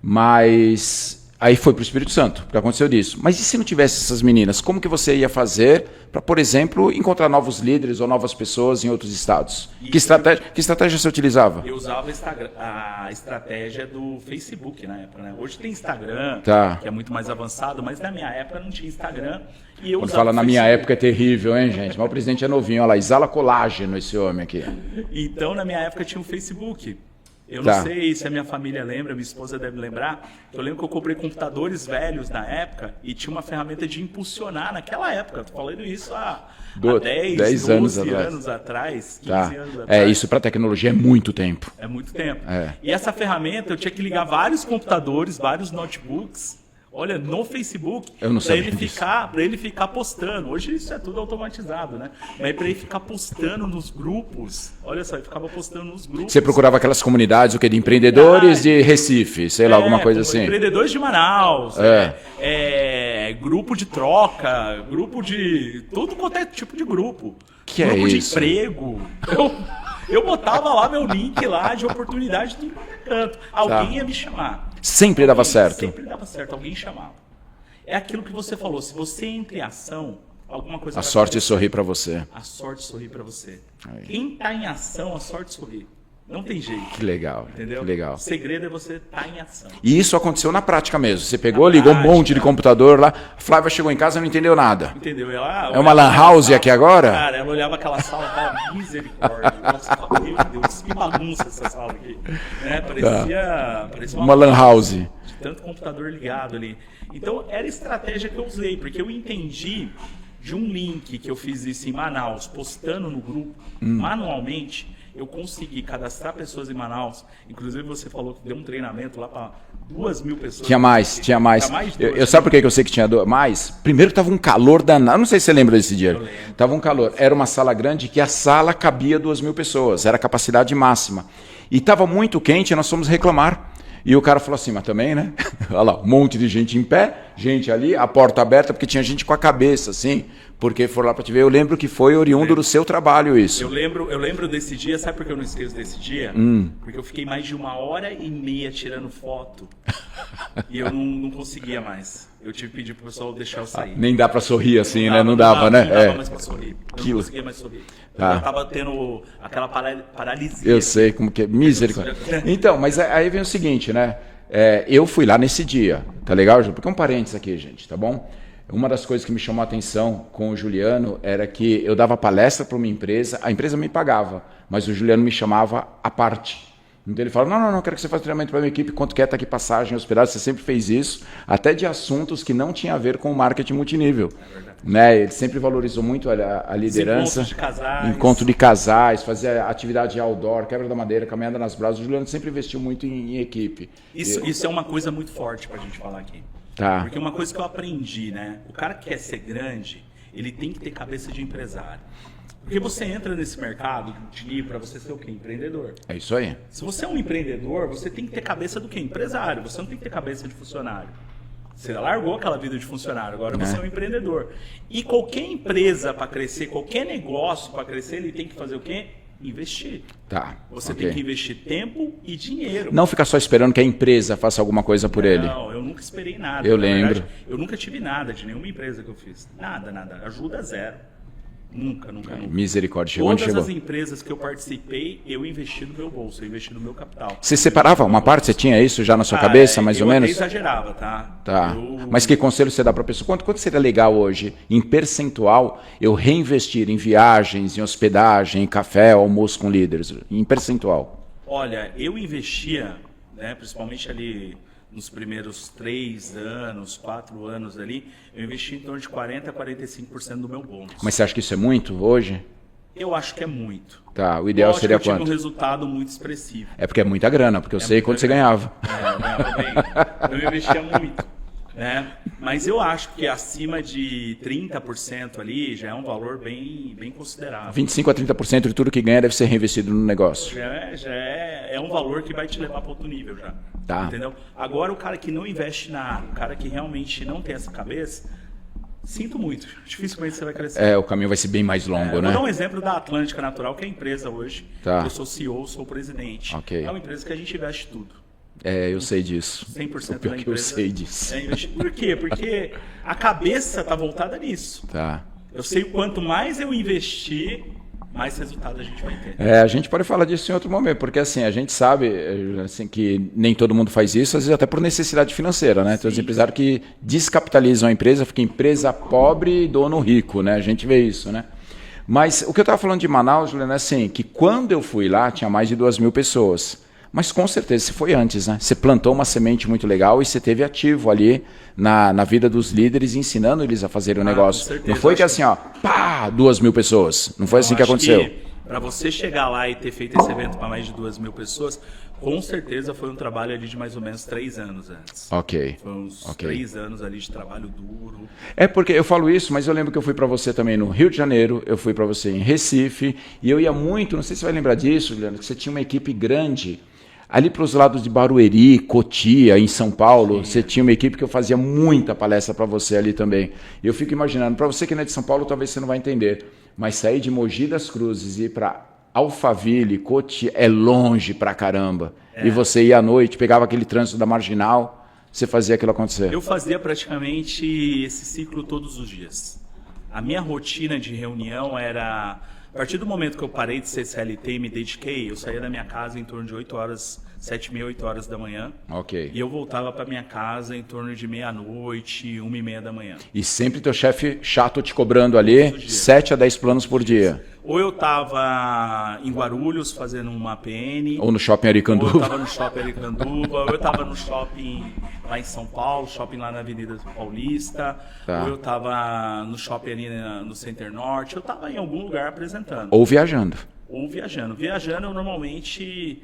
Mas aí foi para o Espírito Santo, porque aconteceu disso. Mas e se não tivesse essas meninas, como que você ia fazer para, por exemplo, encontrar novos líderes ou novas pessoas em outros estados? Que estratégia você utilizava? Eu usava a estratégia do Facebook na época, né? Hoje tem Instagram, Tá. que é muito mais avançado, mas na minha época não tinha Instagram. E eu Quando usava fala o na minha Facebook. época é terrível, hein, gente? Mas o presidente é novinho, olha lá, exala colágeno esse homem aqui. Então, na minha época tinha um Facebook. Eu Tá. não sei se a minha família lembra, minha esposa deve lembrar. Eu lembro que eu comprei computadores velhos na época e tinha uma ferramenta de impulsionar naquela época. Estou falando isso há 10 12 anos atrás, 15 Tá. anos atrás. É, isso para tecnologia é muito tempo. É muito tempo. É. E essa ferramenta eu tinha que ligar vários computadores, vários notebooks, olha, no Facebook, Eu não para sabia ele disso. ficar, para ele ficar postando. Hoje isso é tudo automatizado, né? Mas para ele ficar postando nos grupos. Olha só, ele ficava postando nos grupos. Você procurava aquelas comunidades, o quê? De empreendedores de Recife, sei lá, alguma coisa assim. Empreendedores de Manaus, grupo de troca, grupo de tudo quanto é tipo de grupo. Que é grupo de isso? emprego. Eu botava lá meu link lá de oportunidade de tudo quanto é canto. Alguém ia me chamar. Sempre dava certo. Sempre dava certo, alguém chamava. É aquilo que você falou, se você entra em ação, alguma coisa A vai sorte acontecer. sorri para você. A sorte sorri pra você. Aí. Quem tá em ação, a sorte sorri. Não tem jeito. Que legal, Entendeu? que legal. O segredo é você estar em ação. E isso aconteceu na prática mesmo. Você pegou, Na ligou um prática. monte de computador lá. A Flávia chegou em casa e não entendeu nada. Entendeu? Ela É uma olhava lan aquela house sala, aqui agora? Cara, ela olhava aquela sala e falava, misericórdia. Nossa, meu Deus, que bagunça essa sala aqui. Né? Parecia Uma lan house. de tanto computador ligado ali. Então, era a estratégia que eu usei, porque eu entendi de um link que eu fiz isso em Manaus, postando no grupo, manualmente, eu consegui cadastrar pessoas em Manaus. Inclusive, você falou que deu um treinamento lá para 2.000 pessoas. Tinha mais. Tinha Eu de sabe por que eu sei que tinha mais? Primeiro tava um calor danado. Não sei se você lembra desse dia. Eu lembro. Tava um calor. Era uma sala grande que a sala cabia 2.000 pessoas. Era a capacidade máxima. E tava muito quente e nós fomos reclamar. E o cara falou assim, mas também, né? Olha lá, um monte de gente em pé, gente ali, a porta aberta, porque tinha gente com a cabeça, assim, porque foram lá para te ver. Eu lembro que foi oriundo do seu trabalho isso. Eu lembro desse dia, sabe por que eu não esqueço desse dia? Porque eu fiquei mais de 1h30 tirando foto e eu não conseguia mais. Eu tive que pedir pro pessoal deixar eu sair. Nem dá para sorrir assim, né? Não dava, né? Não dava mais pra sorrir. Eu Aquilo. não conseguia mais sorrir. Tá. Eu já tava tendo aquela paralisia. Eu sei como que é. Misericórdia. Então, mas aí vem o seguinte, né? Eu fui lá nesse dia, tá legal, Ju? Porque é um parênteses aqui, gente, tá bom? Uma das coisas que me chamou a atenção com o Juliano era que eu dava palestra para uma empresa, a empresa me pagava, mas o Juliano me chamava à parte. Então ele falava, não, quero que você faça treinamento para a minha equipe, quanto quer, tá aqui passagem, hospedagem, você sempre fez isso, até de assuntos que não tinha a ver com o marketing multinível. Né? Ele sempre valorizou muito a liderança. Encontros de casais. Encontro de casais, fazer atividade outdoor, quebra da madeira, caminhada nas brasas. O Juliano sempre investiu muito em equipe. Isso é uma coisa muito forte pra gente falar aqui. Tá. Porque uma coisa que eu aprendi, né? O cara que quer ser grande, ele tem que ter cabeça de empresário. Porque você entra nesse mercado de livro para você ser o quê? Empreendedor. É isso aí. Se você é um empreendedor, você tem que ter cabeça do quê? Empresário. Você não tem que ter cabeça de funcionário. Você largou aquela vida de funcionário, agora você é um empreendedor. E qualquer empresa para crescer, qualquer negócio para crescer, ele tem que fazer o quê? investir. Tá. Você ok. tem que investir tempo e dinheiro. Não ficar só esperando que a empresa faça alguma coisa por ele. Não, eu nunca esperei nada. Eu Na lembro. verdade, eu nunca tive nada de nenhuma empresa que eu fiz. Nada. Ajuda zero. Nunca. Misericórdia. Onde Todas chegou? as empresas que eu participei, eu investi no meu bolso, eu investi no meu capital. Você separava uma parte? Você tinha isso já na sua cabeça, mais ou menos? Eu exagerava, tá? Tá. Mas que conselho você dá para a pessoa? Quanto seria legal hoje, em percentual, eu reinvestir em viagens, em hospedagem, em café, almoço com líderes? Em percentual. Olha, eu investia, né, principalmente ali nos primeiros 3 anos, 4 anos ali, eu investi em torno de 40% a 45% do meu bolso. Mas você acha que isso é muito hoje? Eu acho que é muito. Tá, o ideal seria eu tive quanto? um resultado muito expressivo. É porque é muita grana, porque eu sei quanto você ganhava. Eu ganhava bem. Eu investia muito. Né? Mas eu acho que acima de 30% ali já é um valor bem considerável. 25% a 30% de tudo que ganha deve ser reinvestido no negócio. É um valor que vai te levar para outro nível já. Tá. Entendeu? Agora o cara que não investe nada, o cara que realmente não tem essa cabeça, sinto muito. Dificilmente você vai crescer. O caminho vai ser bem mais longo, né? Vou dar um exemplo da Atlântica Natural, que é a empresa hoje. Tá. Eu sou CEO, sou presidente. Ok. É uma empresa que a gente investe tudo. Eu sei disso. 100% Pior da que empresa. eu sei disso. Por quê? Porque a cabeça está voltada nisso. Tá. Eu sei o quanto mais eu investir, mais resultado a gente vai ter. A gente pode falar disso em outro momento, porque assim, a gente sabe assim, que nem todo mundo faz isso, às vezes até por necessidade financeira, né? Tem os empresários que descapitalizam a empresa, fica empresa pobre e dono rico, né? A gente vê isso, né? Mas o que eu estava falando de Manaus, Juliana, é assim, que quando eu fui lá, tinha mais de 2.000 pessoas. Mas com certeza, você foi antes, né? Você plantou uma semente muito legal e você teve ativo ali na vida dos líderes, ensinando eles a fazerem o negócio. Com certeza, não foi que assim, ó, pá, 2.000 pessoas. Não foi assim que aconteceu. Para você chegar lá e ter feito esse evento para mais de 2.000 pessoas, com certeza foi um trabalho ali de mais ou menos 3 anos antes. Ok. Foi uns 3 anos ali de trabalho duro. É porque eu falo isso, mas eu lembro que eu fui para você também no Rio de Janeiro, eu fui para você em Recife, e eu ia muito, não sei se você vai lembrar disso, Juliano, que você tinha uma equipe grande. Ali para os lados de Barueri, Cotia, em São Paulo, você tinha uma equipe que eu fazia muita palestra para você ali também. E eu fico imaginando, para você que não é de São Paulo, talvez você não vai entender, mas sair de Mogi das Cruzes e ir para Alphaville, Cotia, é longe pra caramba. E você ia à noite, pegava aquele trânsito da Marginal, você fazia aquilo acontecer. Eu fazia praticamente esse ciclo todos os dias. A minha rotina de reunião era... A partir do momento que eu parei de ser CLT e me dediquei, eu saía da minha casa em torno de 8 horas, 7h30, 8 horas da manhã. Ok. E eu voltava para minha casa em torno de meia-noite, 1h30 da manhã. E sempre teu chefe chato te cobrando ali 7 a 10 planos por dia. Ou eu estava em Guarulhos fazendo uma PN. Ou no shopping Ou eu Aricanduva. estava no shopping Aricanduva. Ou eu estava no shopping lá em São Paulo, shopping lá na Avenida Paulista. Tá. Ou eu estava no shopping ali no Center Norte. Eu estava em algum lugar apresentando. Ou viajando. Ou viajando. Viajando eu normalmente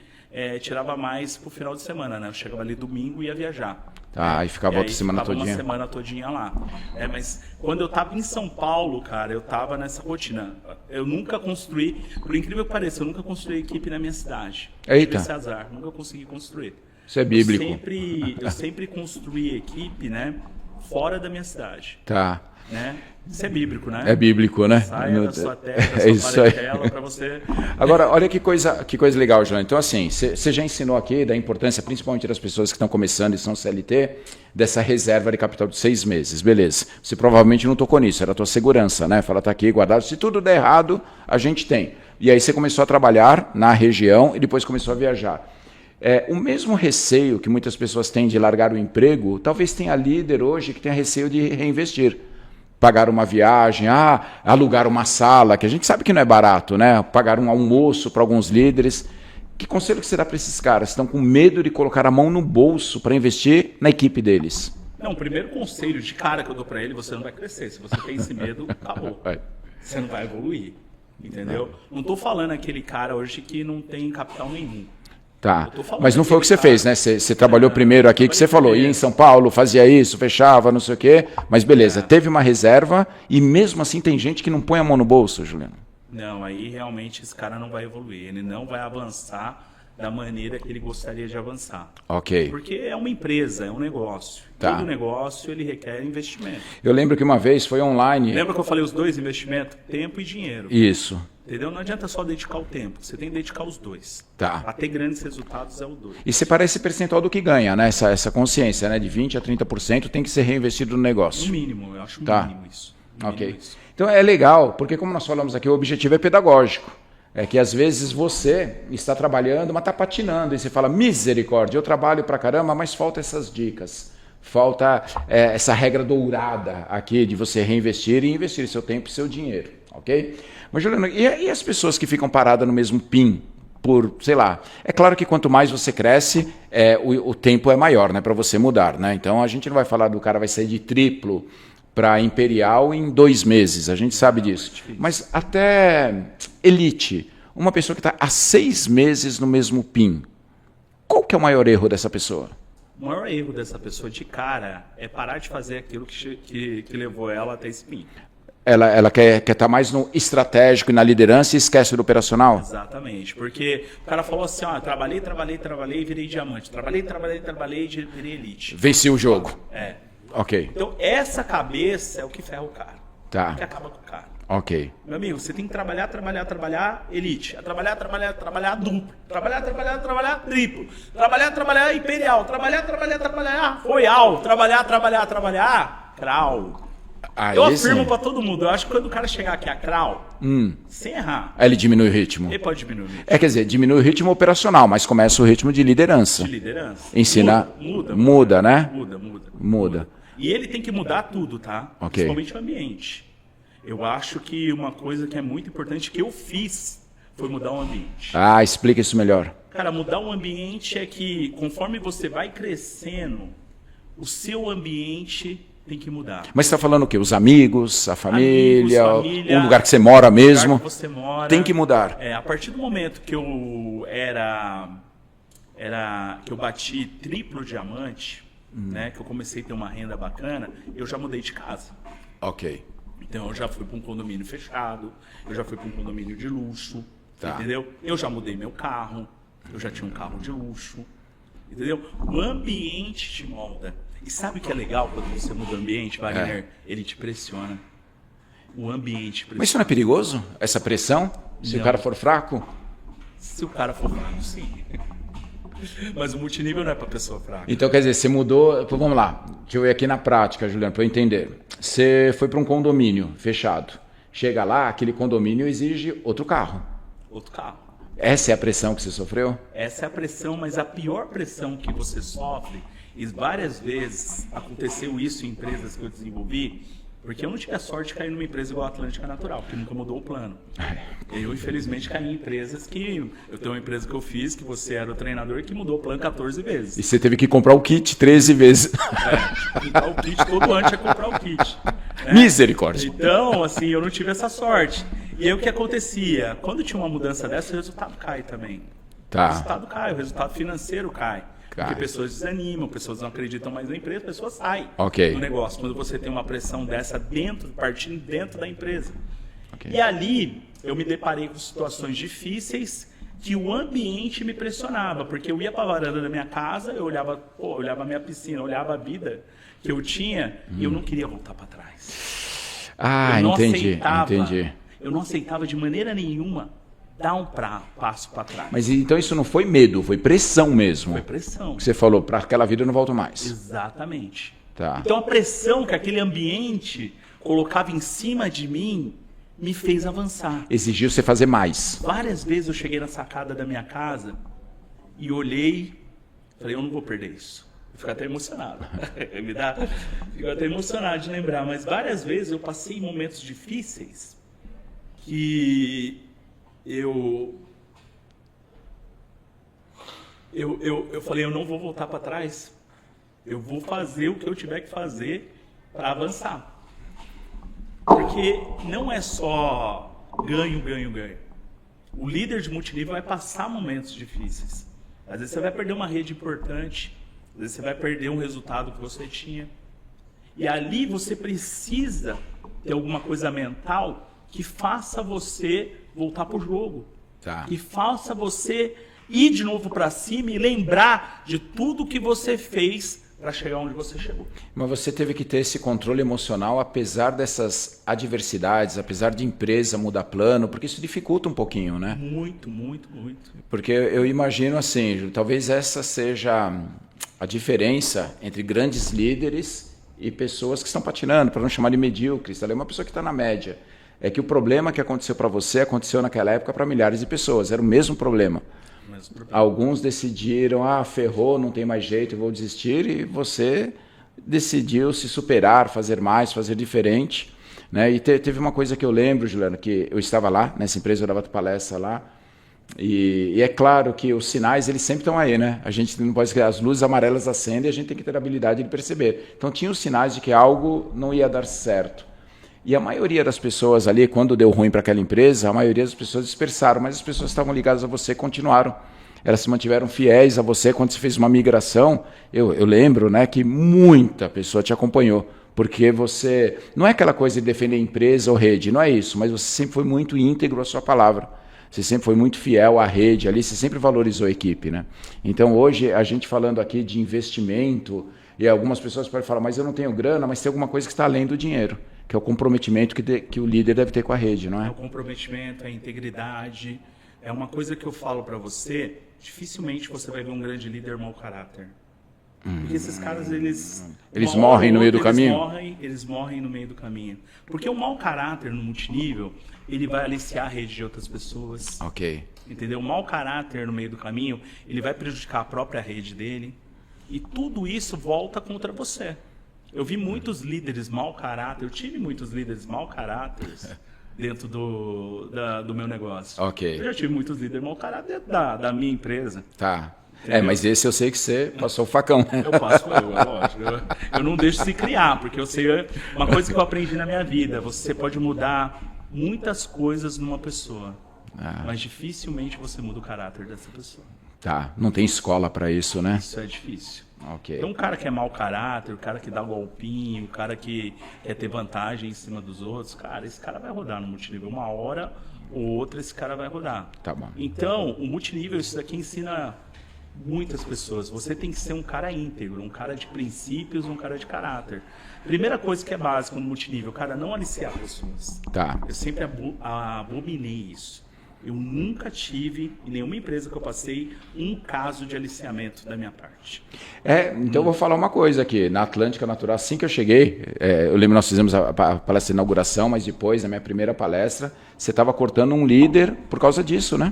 tirava mais pro final de semana, né? Eu chegava ali domingo e ia viajar. Tá, e ficava outra semana todinha. Uma semana todinha lá. Mas quando eu tava em São Paulo, cara, eu tava nessa rotina. Eu nunca construí, por incrível que pareça, eu nunca construí equipe na minha cidade. Eita. Tive esse azar, nunca consegui construir. Isso é bíblico. Eu sempre construí equipe, né, fora da minha cidade. Tá. Né? Isso é bíblico, né? É bíblico, né? Saia da sua terra, da É sua isso aí. parentela, para você... Agora, olha que coisa legal, João. Então, assim, você já ensinou aqui da importância, principalmente das pessoas que estão começando e são CLT, dessa reserva de capital de 6 meses. Beleza. Você provavelmente não tocou nisso, era a tua segurança, né? Fala, tá aqui guardado. Se tudo der errado, a gente tem. E aí você começou a trabalhar na região e depois começou a viajar. O mesmo receio que muitas pessoas têm de largar o emprego, talvez tenha líder hoje que tenha receio de reinvestir. Pagar uma viagem, alugar uma sala, que a gente sabe que não é barato, né? Pagar um almoço para alguns líderes. Que conselho que você dá para esses caras que estão com medo de colocar a mão no bolso para investir na equipe deles? Não, o primeiro conselho de cara que eu dou para ele, você não vai crescer. Se você tem esse medo, acabou. Você não vai evoluir, entendeu? Não estou falando aquele cara hoje que não tem capital nenhum. Tá, mas não foi o que você fez, né? Você trabalhou primeiro aqui, que você falou, ia em São Paulo, fazia isso, fechava, não sei o quê, mas beleza, teve uma reserva e mesmo assim tem gente que não põe a mão no bolso, Juliano. Não, aí realmente esse cara não vai evoluir, ele não vai avançar da maneira que ele gostaria de avançar. Ok. Porque é uma empresa, é um negócio. Tá. Todo negócio, ele requer investimento. Eu lembro que uma vez foi online... Lembra que eu falei os dois investimentos? Tempo e dinheiro. Isso. Entendeu? Não adianta só dedicar o tempo, você tem que dedicar os dois. Tá. Para ter grandes resultados é o dois. E separar esse percentual do que ganha, né? Essa consciência, né? De 20% a 30% tem que ser reinvestido no negócio. No mínimo, eu acho Tá. mínimo isso. No mínimo Ok. isso. Então é legal, porque como nós falamos aqui, o objetivo é pedagógico. É que às vezes você está trabalhando, mas está patinando. E você fala, misericórdia, eu trabalho pra caramba, mas falta essas dicas. Falta essa regra dourada aqui de você reinvestir e investir seu tempo e seu dinheiro. Ok? Mas, Juliano, e as pessoas que ficam paradas no mesmo PIN? Por, sei lá, é claro que quanto mais você cresce, o tempo é maior, né, para você mudar, né? Então a gente não vai falar do cara vai sair de triplo para imperial em 2 meses, a gente sabe disso. Mas até elite, uma pessoa que está há 6 meses no mesmo PIN, qual que é o maior erro dessa pessoa? O maior erro dessa pessoa de cara é parar de fazer aquilo que levou ela até esse PIN. Ela quer estar mais no estratégico e na liderança e esquece do operacional? Exatamente, porque o cara falou assim, ó, trabalhei e virei diamante. Trabalhei e virei elite. Venci o jogo. É. Ok. Então, essa cabeça é o que ferra o cara. Tá. É o que acaba com o cara. Ok. Meu amigo, você tem que trabalhar elite. Trabalhar duplo. Trabalhar triplo. Trabalhar imperial. Trabalhar royal. Trabalhar crau. Eu afirmo pra todo mundo, eu acho que quando o cara chegar aqui a crau, sem errar, Aí ele diminui o ritmo. ele pode diminuir o ritmo. Quer dizer, diminui o ritmo operacional, mas começa o ritmo de liderança. De liderança. Ensina. Muda, Né? Muda. E ele tem que mudar tudo, tá? Ok. Principalmente o ambiente. Eu acho que uma coisa que é muito importante que eu fiz foi mudar o ambiente. Ah, explica isso melhor. Cara, mudar o ambiente é que conforme você vai crescendo, o seu ambiente tem que mudar. Mas você está falando o quê? Os amigos, a família, família, o lugar que você mora mesmo? Lugar que você mora, tem que mudar. A partir do momento que eu que eu bati triplo diamante, né, que eu comecei a ter uma renda bacana, eu já mudei de casa. Ok. Então eu já fui para um condomínio fechado, eu já fui para um condomínio de luxo, Tá. entendeu? Eu já mudei meu carro, eu já tinha um carro de luxo, entendeu? O ambiente te molda. E sabe o que é legal quando você muda o ambiente, Wagner? Ele te pressiona. O ambiente pressiona. Mas isso não é perigoso? Essa pressão? Se Não. o cara for fraco? Se o cara for fraco, sim. Mas o multinível não é para pessoa fraca. Então, quer dizer, você mudou... Vamos lá, deixa eu ir aqui na prática, Juliano, para eu entender. Você foi para um condomínio fechado. Chega lá, aquele condomínio exige outro carro. Outro carro. Essa é a pressão que você sofreu? Essa é a pressão, mas a pior pressão que você sofre, e várias vezes aconteceu isso em empresas que eu desenvolvi, porque eu não tive a sorte de cair numa empresa igual a Atlântica Natural, que nunca mudou o plano. Eu, infelizmente, caí em empresas que... Eu tenho uma empresa que eu fiz, que você era o treinador, que mudou o plano 14 vezes. E você teve que comprar o kit 13 vezes. Comprar o kit, todo ano tinha que comprar o kit. Né? Misericórdia. Então, assim, eu não tive essa sorte. E aí o que acontecia? Quando tinha uma mudança dessa, o resultado cai também. Tá. O resultado cai, o resultado financeiro cai. Cai. Porque pessoas desanimam, pessoas não acreditam mais na empresa, pessoas saem Ok. do negócio. Quando você tem uma pressão dessa partindo dentro da empresa. Ok. E ali eu me deparei com situações difíceis que o ambiente me pressionava, porque eu ia para a varanda da minha casa, eu olhava a minha piscina, eu olhava a vida que eu tinha e eu não queria voltar para trás. Ah, Eu não entendi. aceitava, eu não aceitava de maneira nenhuma dar um passo para trás. Mas então isso não foi medo, foi pressão mesmo. Foi pressão. Você falou, para aquela vida eu não volto mais. Exatamente. Tá. Então a pressão que aquele ambiente colocava em cima de mim me fez avançar. Exigiu você fazer mais. Várias vezes eu cheguei na sacada da minha casa e olhei, falei, eu não vou perder isso. Eu fico até emocionado. Fico até emocionado de lembrar, mas várias vezes eu passei momentos difíceis que eu falei, eu não vou voltar para trás. Eu vou fazer o que eu tiver que fazer para avançar. Porque não é só ganho. O líder de multinível vai passar momentos difíceis. Às vezes você vai perder uma rede importante, às vezes você vai perder um resultado que você tinha. E ali você precisa ter alguma coisa mental que faça você voltar pro jogo. Tá. Que faça você ir de novo para cima e lembrar de tudo que você fez para chegar onde você chegou. Mas você teve que ter esse controle emocional, apesar dessas adversidades, apesar de empresa mudar plano, porque isso dificulta um pouquinho, né? Muito, muito, muito. Porque eu imagino assim, talvez essa seja a diferença entre grandes líderes e pessoas que estão patinando, para não chamar de medíocres, é uma pessoa que está na média. É que o problema que aconteceu para você aconteceu naquela época para milhares de pessoas, era o mesmo problema. Alguns decidiram, ferrou, não tem mais jeito, eu vou desistir, e você decidiu se superar, fazer mais, fazer diferente, né? E teve uma coisa que eu lembro, Juliano, que eu estava lá, nessa empresa, eu dava palestra lá, e é claro que os sinais, eles sempre estão aí, né? A gente não pode esquecer, as luzes amarelas acendem e a gente tem que ter a habilidade de perceber. Então tinha os sinais de que algo não ia dar certo. E a maioria das pessoas ali, quando deu ruim para aquela empresa, a maioria das pessoas dispersaram, mas as pessoas que estavam ligadas a você continuaram. Elas se mantiveram fiéis a você quando você fez uma migração. Eu lembro, né, que muita pessoa te acompanhou, porque você... Não é aquela coisa de defender empresa ou rede, não é isso, mas você sempre foi muito íntegro à sua palavra. Você sempre foi muito fiel à rede ali, você sempre valorizou a equipe, né? Então hoje, a gente falando aqui de investimento, e algumas pessoas podem falar, mas eu não tenho grana, mas tem alguma coisa que está além do dinheiro, que é o comprometimento que o líder deve ter com a rede, não é? É o comprometimento, é a integridade. É uma coisa que eu falo para você, dificilmente você vai ver um grande líder mau caráter. Porque esses caras, eles morrem no meio do caminho? Eles morrem no meio do caminho. Porque o mau caráter no multinível, ele vai aliciar a rede de outras pessoas. Ok. Entendeu? O mau caráter no meio do caminho, ele vai prejudicar a própria rede dele. E tudo isso volta contra você. Eu vi muitos líderes mau caráter, eu tive muitos líderes mau caráter dentro do meu negócio. Ok. Eu já tive muitos líderes mau caráter dentro da minha empresa. Tá. Entendeu? Mas esse eu sei que você passou o facão. Eu passo, lógico. Eu não deixo se criar, porque eu sei uma coisa que eu aprendi na minha vida. Você pode mudar muitas coisas numa pessoa, mas dificilmente você muda o caráter dessa pessoa. Tá. Não tem escola para isso, né? Isso é difícil. Ok. Então, um cara que é mau caráter, o cara que dá golpinho, o cara que quer ter vantagem em cima dos outros, cara, esse cara vai rodar no multinível. Uma hora ou outra, esse cara vai rodar. Tá bom. Então, o multinível, isso daqui ensina muitas pessoas. Você tem que ser um cara íntegro, um cara de princípios, um cara de caráter. Primeira coisa que é básica no multinível, cara, não aliciar pessoas. Tá. Eu sempre abominei isso. Eu nunca tive, em nenhuma empresa que eu passei, um caso de aliciamento da minha parte. Então eu vou falar uma coisa aqui. Na Atlântica Natural, assim que eu cheguei, eu lembro que nós fizemos a palestra de inauguração, mas depois, na minha primeira palestra, você estava cortando um líder por causa disso, né?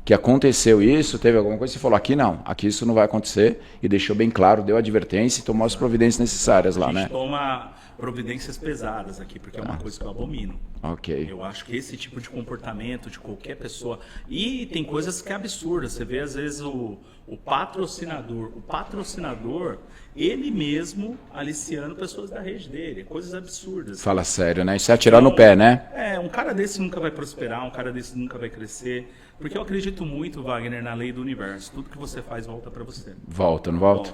Que aconteceu isso, teve alguma coisa, você falou, aqui não, aqui isso não vai acontecer, e deixou bem claro, deu advertência e tomou as providências necessárias lá, né? A gente toma providências pesadas aqui, porque é uma coisa que eu abomino. Ok. Eu acho que esse tipo de comportamento de qualquer pessoa... E tem coisas que é absurdas. Você vê, às vezes, o patrocinador, ele mesmo aliciando pessoas da rede dele. Coisas absurdas. Fala sério, né? Isso é atirar no pé, né? Um cara desse nunca vai prosperar, um cara desse nunca vai crescer. Porque eu acredito muito, Wagner, na lei do universo. Tudo que você faz volta para você. Volta, não volta?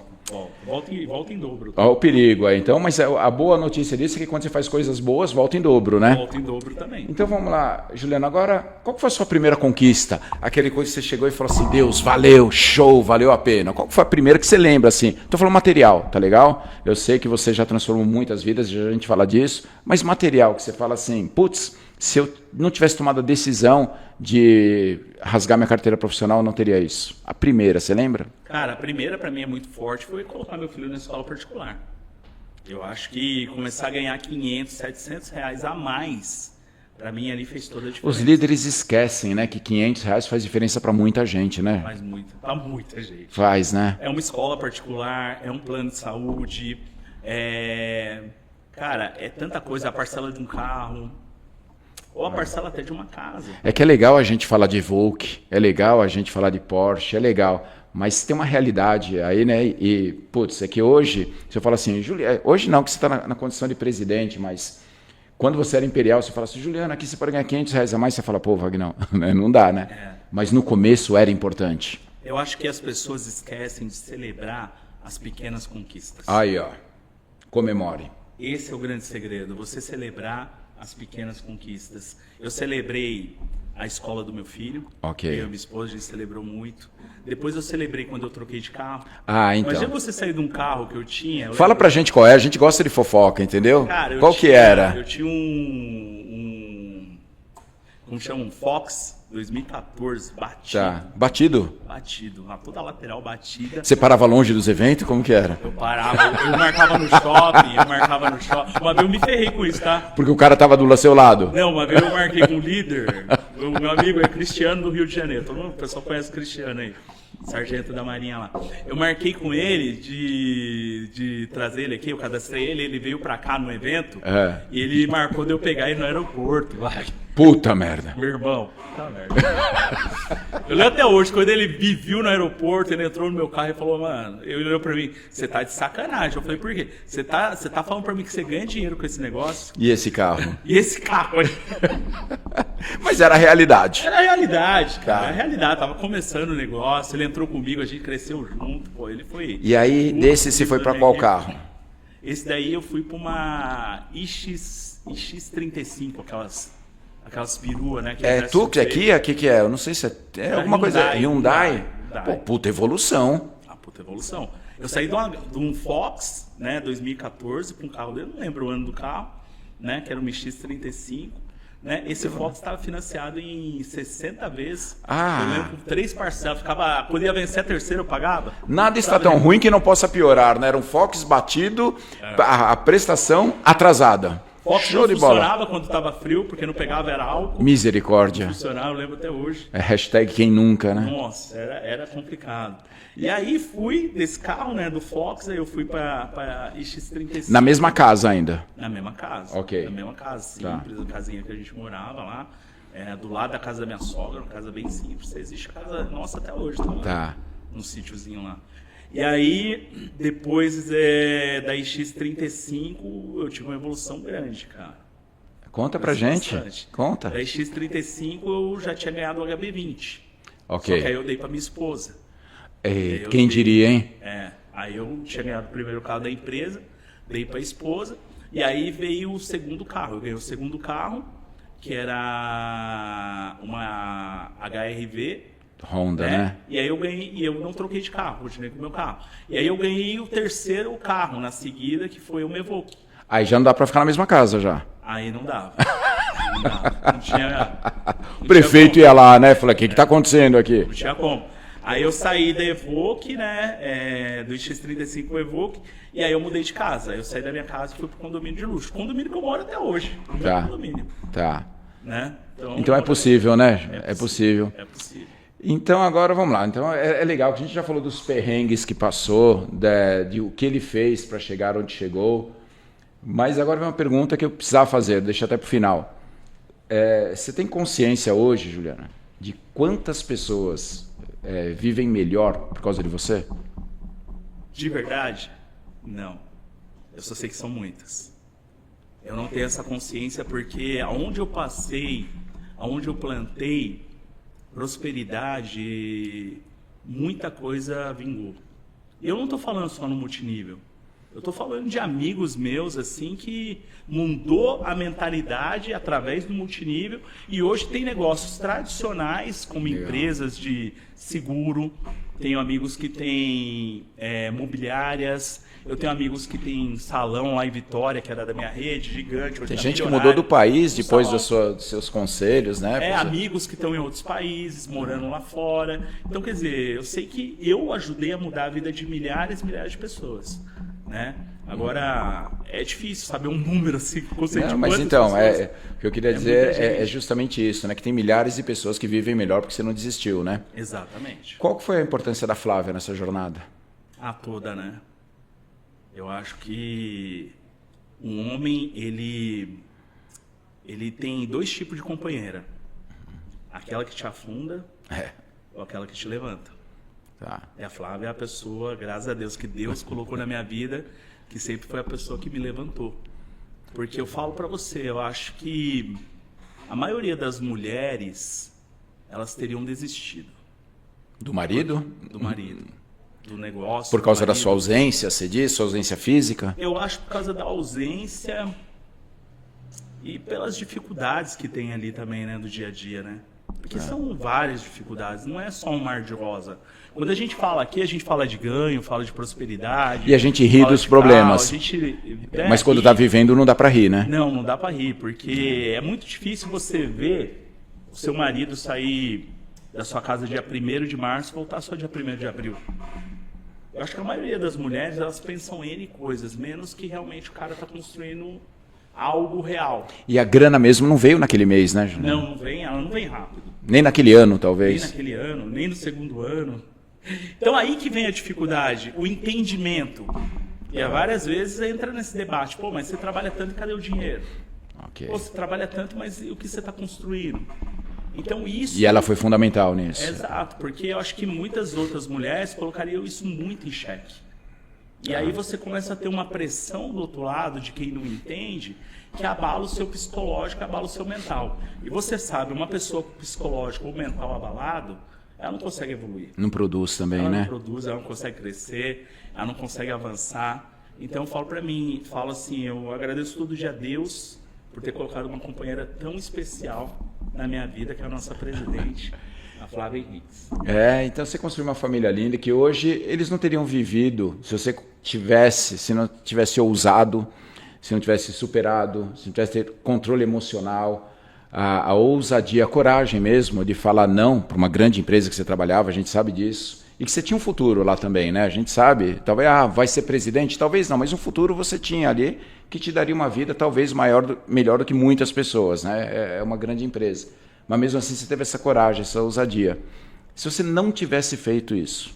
Volta em dobro. Olha o perigo aí. Então, mas a boa notícia disso é que quando você faz coisas boas, volta em dobro, né? Volta em dobro também. Então vamos lá, Juliano, agora, qual foi a sua primeira conquista? Aquele coisa que você chegou e falou assim, Deus, valeu, show, valeu a pena. Qual foi a primeira que você lembra, assim? Tô falando material, tá legal? Eu sei que você já transformou muitas vidas, já a gente fala disso, mas material, que você fala assim, putz, se eu não tivesse tomado a decisão de rasgar minha carteira profissional, eu não teria isso. A primeira, você lembra? Cara, a primeira para mim é muito forte, foi colocar meu filho na escola particular. Eu acho que começar a ganhar 500, 700 reais a mais, para mim ali fez toda a diferença. Os líderes esquecem, né, que 500 reais faz diferença para muita gente, né? Faz muita, para muita gente. Faz, né? É uma escola particular, é um plano de saúde, cara, é tanta coisa, a parcela de um carro, ou a parcela até de uma casa. É que é legal a gente falar de Volk, é legal a gente falar de Porsche, é legal, mas tem uma realidade aí, né? E, putz, é que hoje, se eu falo assim, hoje não, que você está na condição de presidente, mas quando você era imperial, você fala assim, Juliano, aqui você pode ganhar 500 reais a mais, você fala, pô, Wagner, não dá, né? Mas no começo era importante. Eu acho que as pessoas esquecem de celebrar as pequenas conquistas. Aí, ó, comemore. Esse é o grande segredo, você celebrar as pequenas conquistas. Eu celebrei a escola do meu filho. Ok. Eu e minha esposa, a gente celebrou muito. Depois eu celebrei quando eu troquei de carro. Ah, então. Imagina você sair de um carro que eu tinha... Fala pra gente qual é, a gente gosta de fofoca, entendeu? Cara, qual que era? Eu tinha como chama? Um Fox 2014, batido. Tá. Batido? Batido. Toda a lateral batida. Você parava longe dos eventos? Como que era? Eu parava, eu marcava no shopping, Uma vez eu me ferrei com isso, tá? Porque o cara tava do seu lado. Não, uma vez eu marquei com o líder, o meu amigo é Cristiano do Rio de Janeiro. Todo mundo, o pessoal conhece o Cristiano aí, sargento da Marinha lá. Eu marquei com ele de trazer ele aqui, eu cadastrei ele veio pra cá no evento, e ele marcou de eu pegar ele no aeroporto. Vai. Puta merda. Meu irmão, puta merda. Eu lembro até hoje, quando ele me viu no aeroporto, ele entrou no meu carro e falou, mano, ele olhou pra mim, você tá de sacanagem. Eu falei, por quê? Você tá falando pra mim que você ganha dinheiro com esse negócio? E esse carro? E esse carro aí? Mas era a realidade. Era a realidade, cara. Tá. Era a realidade. Tava começando o negócio, ele entrou comigo, a gente cresceu junto, pô. Ele foi... E aí, desse você foi pra qual carro? Esse daí eu fui pra uma iX35, aquelas peruas, né? É Tux, é Kia? O que é? Eu não sei se é alguma coisa. Hyundai? Pô, puta evolução. Puta evolução. Eu saí de um Fox, né, 2014, com um carro dele, não lembro o ano do carro, né, que era um X35. Né? Esse Fox estava financiado em 60 vezes. Eu lembro com 3 parcelas. Quando ia vencer a terceira, eu pagava. Nada está tão ruim que não possa piorar, né? Era um Fox batido, a prestação atrasada. Fox Show não de bola. funcionava quando estava frio, porque não pegava, era álcool. Misericórdia. Não funcionava, eu lembro até hoje. É hashtag quem nunca, né? Nossa, era complicado. E aí fui desse carro, né, do Fox, aí eu fui para X35. Na mesma casa ainda? Na mesma casa. Ok. Na mesma casa, simples, a casinha que a gente morava lá. Do lado da casa da minha sogra, uma casa bem simples. Existe casa nossa até hoje, tá. Num sítiozinho lá. E aí, depois da X35, eu tive uma evolução grande, cara. Conta pra gente. Bastante. Conta. Da X35 eu já tinha ganhado o HB20. Ok. Só que aí eu dei pra minha esposa. Quem diria, hein? Aí eu tinha ganhado o primeiro carro da empresa, dei pra esposa, e aí veio o segundo carro. Eu ganhei o segundo carro, que era uma HRV. Honda, né? E aí eu ganhei, e eu não troquei de carro, continuei com o meu carro. E aí eu ganhei o terceiro carro na seguida, que foi o Evoque. Aí já não dá pra ficar na mesma casa já. Aí não dava. Não tinha. O prefeito ia lá, né? Falou, o que tá acontecendo aqui? Não tinha como. Aí eu saí da Evoque, né, do X35 pro Evoque, e aí eu mudei de casa. Eu saí da minha casa e fui pro condomínio de luxo. Condomínio que eu moro até hoje. Tá. Condomínio. Tá. Né? Então é possível, né? É possível. É possível. Então agora vamos lá. Então é legal que a gente já falou dos perrengues que passou, de o que ele fez para chegar onde chegou. Mas agora vem uma pergunta que eu precisava fazer, deixa até pro final. Você tem consciência hoje, Juliana, de quantas pessoas vivem melhor por causa de você? De verdade? Não. Eu só sei que são muitas. Eu não tenho essa consciência porque aonde eu passei, aonde eu plantei, prosperidade, muita coisa vingou. Eu não estou falando só no multinível. Eu estou falando de amigos meus assim que mudou a mentalidade através do multinível e hoje tem negócios tradicionais como empresas de seguro. Tenho amigos que têm mobiliárias. Eu tenho amigos que têm salão lá em Vitória, que era da minha rede, gigante. Tem gente que mudou do país depois dos seus conselhos, né? Amigos que estão em outros países, morando lá fora. Então, quer dizer, eu sei que eu ajudei a mudar a vida de milhares e milhares de pessoas. Né? Agora, é difícil saber um número assim, conceito de mas então, o que eu queria dizer é justamente isso, né? Que tem milhares de pessoas que vivem melhor porque você não desistiu, né? Exatamente. Qual foi a importância da Flávia nessa jornada? Toda, né? Eu acho que um homem, ele tem 2 tipos de companheira. Aquela que te afunda ou aquela que te levanta. Tá. E a Flávia é a pessoa, graças a Deus, que Deus colocou na minha vida, que sempre foi a pessoa que me levantou. Porque eu falo pra você, eu acho que a maioria das mulheres, elas teriam desistido. Do marido? Do marido. Do negócio. Por causa da sua ausência, você diz? Sua ausência física? Eu acho por causa da ausência E pelas dificuldades que tem ali também, né, do dia a dia, né? Porque são várias dificuldades, não é só um mar de rosa. Quando a gente fala aqui, a gente fala de ganho, fala de prosperidade. E a gente ri dos problemas. Mas quando está vivendo não dá para rir, né? Não dá para rir, porque é muito difícil você ver o seu marido sair da sua casa dia 1º de março e voltar só dia 1º de abril. Eu acho que a maioria das mulheres, elas pensam N coisas, menos que realmente o cara está construindo algo real. E a grana mesmo não veio naquele mês, né, Juliano? Não vem, ela não vem rápido. Nem naquele ano, talvez. Nem naquele ano, nem no segundo ano. Então aí que vem a dificuldade, o entendimento. E várias vezes entra nesse debate, pô, mas você trabalha tanto, cadê o dinheiro? Okay. Pô, você trabalha tanto, mas o que você está construindo? Então isso... E ela foi fundamental nisso. Exato, porque eu acho que muitas outras mulheres colocariam isso muito em xeque. E aí você começa a ter uma pressão do outro lado, de quem não entende, que abala o seu psicológico, abala o seu mental. E você sabe, uma pessoa com psicológico ou mental abalado, ela não consegue evoluir. Não produz também, ela né? Não produz, ela não consegue crescer, ela não consegue avançar. Então eu falo para mim, falo assim, eu agradeço todo dia a Deus por ter colocado uma companheira tão especial na minha vida, que é a nossa presidente, a Flávia Henriques. Então você construiu uma família linda que hoje eles não teriam vivido se não tivesse ousado, se não tivesse superado, se não tivesse ter controle emocional, a ousadia, a coragem mesmo de falar não para uma grande empresa que você trabalhava, a gente sabe disso. E que você tinha um futuro lá também, né? A gente sabe, talvez, vai ser presidente? Talvez não, mas um futuro você tinha ali que te daria uma vida talvez melhor do que muitas pessoas, né? É uma grande empresa. Mas mesmo assim você teve essa coragem, essa ousadia. Se você não tivesse feito isso,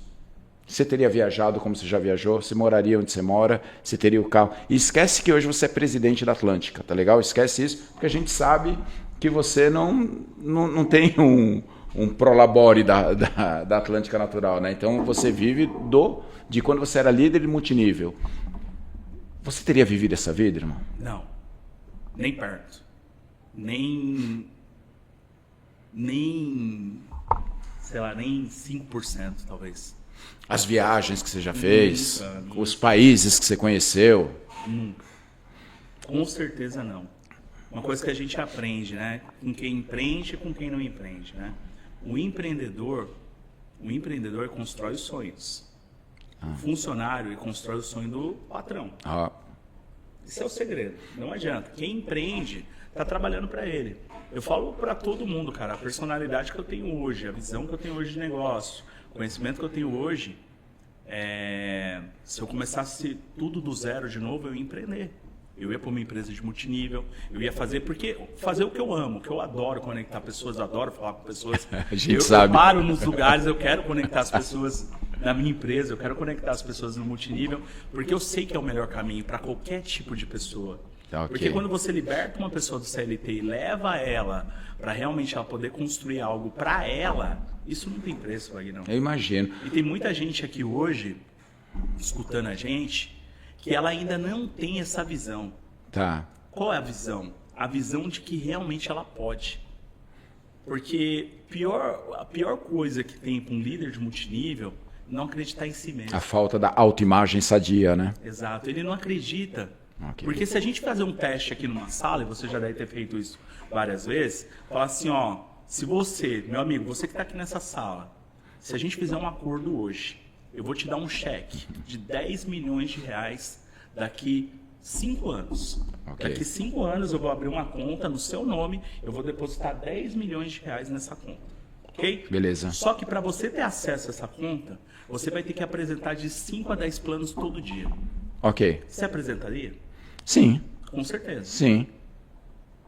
você teria viajado como você já viajou, você moraria onde você mora, você teria o carro. E esquece que hoje você é presidente da Atlântica, tá legal? Esquece isso, porque a gente sabe que você não tem um prolabore da Atlântica Natural, né? Então você vive de quando você era líder de multinível. Você teria vivido essa vida, irmão? Não, nem perto. Nem sei lá, nem 5% talvez. As viagens que você já fez, nunca. Os países que você conheceu? Nunca. Com certeza não. Uma coisa que a gente aprende, né? Com quem empreende e com quem não empreende, né? O empreendedor constrói os sonhos. O funcionário, ele constrói o sonho do patrão. Esse é o segredo. Não adianta. Quem empreende está trabalhando para ele. Eu falo para todo mundo, cara, a personalidade que eu tenho hoje, a visão que eu tenho hoje de negócio, o conhecimento que eu tenho hoje, se eu começasse tudo do zero de novo, eu ia empreender. Eu ia para uma empresa de multinível, eu ia fazer o que eu amo, que eu adoro conectar pessoas, eu adoro falar com pessoas. A gente sabe. Eu paro nos lugares, eu quero conectar as pessoas na minha empresa, eu quero conectar as pessoas no multinível, porque eu sei que é o melhor caminho para qualquer tipo de pessoa. Okay. Porque quando você liberta uma pessoa do CLT e leva ela para realmente ela poder construir algo para ela, isso não tem preço, Wagner. Eu imagino. E tem muita gente aqui hoje, escutando a gente, que ela ainda não tem essa visão. Tá. Qual é a visão? A visão de que realmente ela pode. Porque a pior coisa que tem para um líder de multinível é não acreditar em si mesmo. A falta da autoimagem sadia, né? Exato. Ele não acredita. Okay. Porque se a gente fazer um teste aqui numa sala, e você já deve ter feito isso várias vezes, falar assim, ó, se você, meu amigo, você que está aqui nessa sala, se a gente fizer um acordo hoje, eu vou te dar um cheque de 10 milhões de reais daqui 5 anos. Okay. Daqui 5 anos eu vou abrir uma conta no seu nome, eu vou depositar 10 milhões de reais nessa conta. Ok? Beleza. Só que para você ter acesso a essa conta, você vai ter que apresentar de 5 a 10 planos todo dia. Ok. Você apresentaria? Sim. Com certeza. Sim.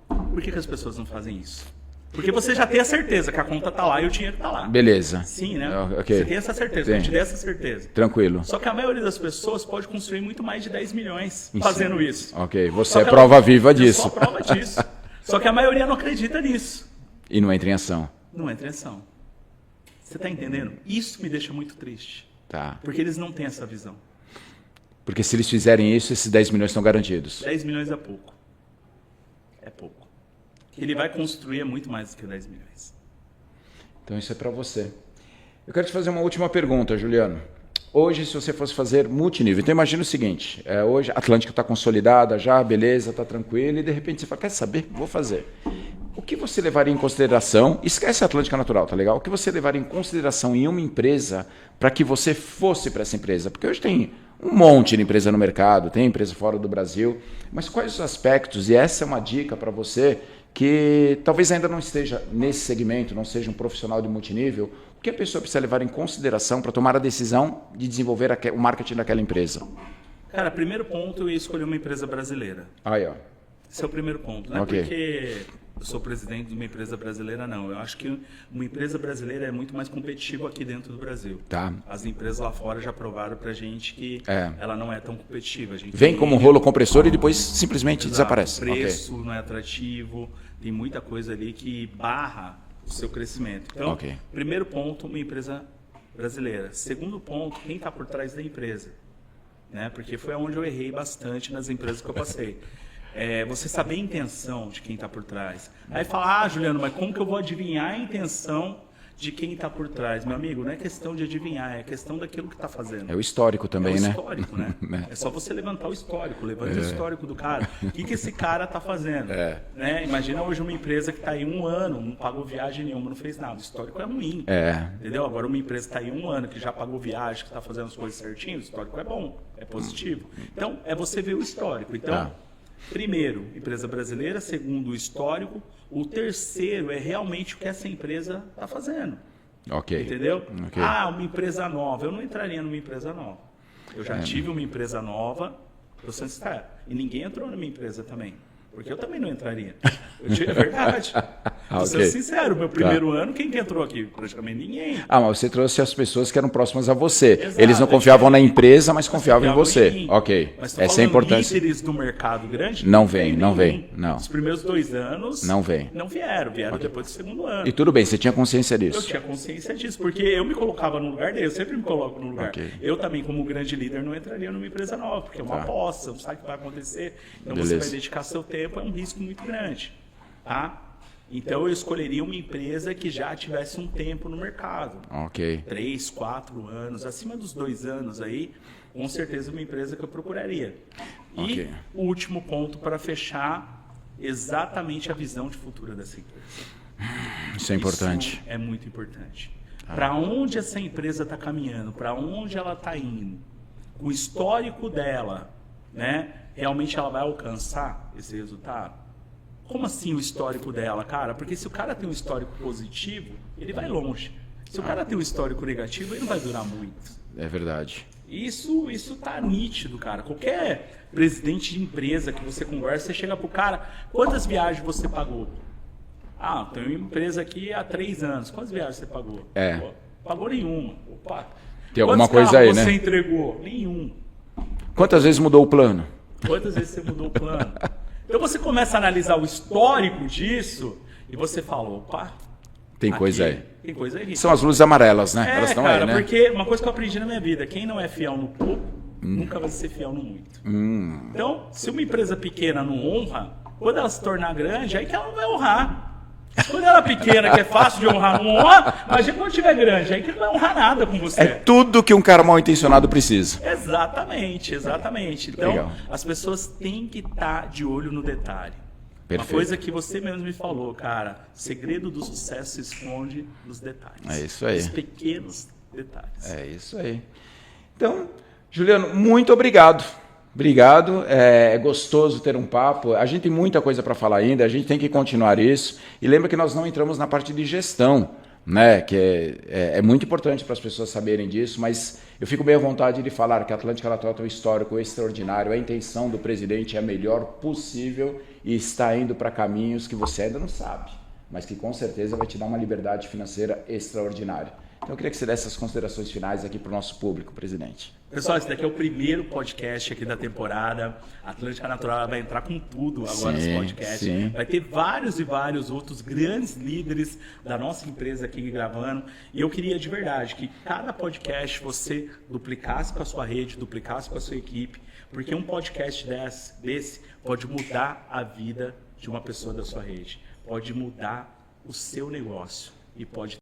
Por que as pessoas não fazem isso? Porque você já tem a certeza que a conta está lá e o dinheiro está lá. Beleza. Sim, né? Okay. Você tem essa certeza, eu te dei essa certeza. Tranquilo. Só que a maioria das pessoas pode construir muito mais de 10 milhões fazendo isso. Ok, você é prova viva disso. Eu sou prova disso. Só que a maioria não acredita nisso. E não entra em ação. Não entra em ação. Você está entendendo? Isso me deixa muito triste. Tá. Porque eles não têm essa visão. Porque se eles fizerem isso, esses 10 milhões estão garantidos. 10 milhões é pouco. É pouco. O que ele vai construir é muito mais do que 10 milhões. Então isso é para você. Eu quero te fazer uma última pergunta, Juliano. Hoje, se você fosse fazer multinível, então imagina o seguinte, hoje a Atlântica está consolidada já, beleza, está tranquila, e de repente você fala, quer saber? Vou fazer. O que você levaria em consideração, esquece a Atlântica Natural, tá legal? O que você levaria em consideração em uma empresa para que você fosse para essa empresa? Porque hoje tem um monte de empresa no mercado, tem empresa fora do Brasil, mas quais os aspectos, e essa é uma dica para você que talvez ainda não esteja nesse segmento, não seja um profissional de multinível, o que a pessoa precisa levar em consideração para tomar a decisão de desenvolver o marketing daquela empresa? Cara, primeiro ponto, eu ia escolher uma empresa brasileira. Aí, ó. Esse é o primeiro ponto. Não é Ok. porque eu sou presidente de uma empresa brasileira, não. Eu acho que uma empresa brasileira é muito mais competitiva aqui dentro do Brasil. Tá. As empresas lá fora já provaram pra gente que ela não é tão competitiva. A gente Vem como um rolo compressor e depois simplesmente Exato. desaparece. O preço não é atrativo, tem muita coisa ali que barra o seu crescimento. Então, primeiro ponto, uma empresa brasileira. Segundo ponto, quem está por trás da empresa. Né? Porque foi onde eu errei bastante nas empresas que eu passei. Você saber a intenção de quem está por trás. Aí fala, Juliano, mas como que eu vou adivinhar a intenção de quem está por trás? Meu amigo, não é questão de adivinhar, é questão daquilo que está fazendo. É o histórico também, né? É o histórico, né? É só você levantar o histórico, levanta o histórico do cara. O que esse cara está fazendo? Né? Imagina hoje uma empresa que está aí 1 ano, não pagou viagem nenhuma, não fez nada. O histórico é ruim. Entendeu? Agora uma empresa que está aí 1 ano, que já pagou viagem, que está fazendo as coisas certinho, o histórico é bom, é positivo. Então, é você ver o histórico. Então, primeiro, empresa brasileira. Segundo, o histórico. O terceiro é realmente o que essa empresa está fazendo. Entendeu? Uma empresa nova. Eu não entraria numa empresa nova. Eu já tive uma empresa nova, para ser sincero, e ninguém entrou na minha empresa também. Porque eu também não entraria. É verdade. Vou ser sincero, meu primeiro ano, quem que entrou aqui? Praticamente ninguém. Mas você trouxe as pessoas que eram próximas a você. Exato, eles não confiavam na empresa, mas confiavam em você. Mas essa é a importância. Líderes do mercado grande? Não vem. Não. Os primeiros 2 anos não vieram depois do segundo ano. E tudo bem, você tinha consciência disso? Eu tinha consciência disso, porque eu me colocava no lugar dele, eu sempre me coloco no lugar. Eu também, como grande líder, não entraria numa empresa nova, porque é uma aposta, não sabe o que vai acontecer. Então você vai dedicar seu tempo, é um risco muito grande. Então eu escolheria uma empresa que já tivesse um tempo no mercado. 3, 4 anos, acima dos 2 anos aí, com certeza uma empresa que eu procuraria. E o último ponto para fechar, exatamente a visão de futuro dessa empresa. Isso é importante. Isso é muito importante. Para onde essa empresa está caminhando, para onde ela está indo, o histórico dela, né? Realmente ela vai alcançar esse resultado? Como assim o histórico dela, cara? Porque se o cara tem um histórico positivo, ele vai longe. Se o cara tem um histórico negativo, ele não vai durar muito. É verdade. Isso tá nítido, cara. Qualquer presidente de empresa que você conversa, você chega pro cara, quantas viagens você pagou? Tem uma empresa aqui há 3 anos. Quantas viagens você pagou? Pô, pagou nenhuma. Opa. Tem alguma coisa aí, né? Você entregou? Nenhum. Quantas vezes mudou o plano? Quantas vezes você mudou o plano? Então você começa a analisar o histórico disso e você fala, opa, tem coisa aí. Tem coisa aí. São as luzes amarelas, né? Elas estão aí, né? Porque uma coisa que eu aprendi na minha vida, quem não é fiel no pouco, nunca vai ser fiel no muito. Então, se uma empresa pequena não honra, quando ela se tornar grande, aí que ela não vai honrar. Quando ela é pequena, que é fácil de honrar, não honra, imagina quando estiver grande, aí que não vai honrar nada com você. É tudo que um cara mal intencionado precisa. Exatamente. Então, legal. As pessoas têm que estar de olho no detalhe. Perfeito. Uma coisa que você mesmo me falou, cara, o segredo do sucesso se esconde nos detalhes. É isso aí. Nos pequenos detalhes. É isso aí. Então, Juliano, muito obrigado. Obrigado, é gostoso ter um papo. A gente tem muita coisa para falar ainda, a gente tem que continuar isso. E lembra que nós não entramos na parte de gestão, né? Que é muito importante para as pessoas saberem disso, mas eu fico bem à vontade de falar que a Atlântica Natural tem um histórico extraordinário, a intenção do presidente é a melhor possível e está indo para caminhos que você ainda não sabe, mas que com certeza vai te dar uma liberdade financeira extraordinária. Então eu queria que você desse as considerações finais aqui para o nosso público, presidente. Pessoal, esse daqui é o primeiro podcast aqui da temporada. A Atlântica Natural vai entrar com tudo agora nesse podcast. Vai ter vários e vários outros grandes líderes da nossa empresa aqui gravando. E eu queria de verdade que cada podcast você duplicasse com a sua rede, duplicasse com a sua equipe, porque um podcast desse pode mudar a vida de uma pessoa da sua rede, pode mudar o seu negócio e pode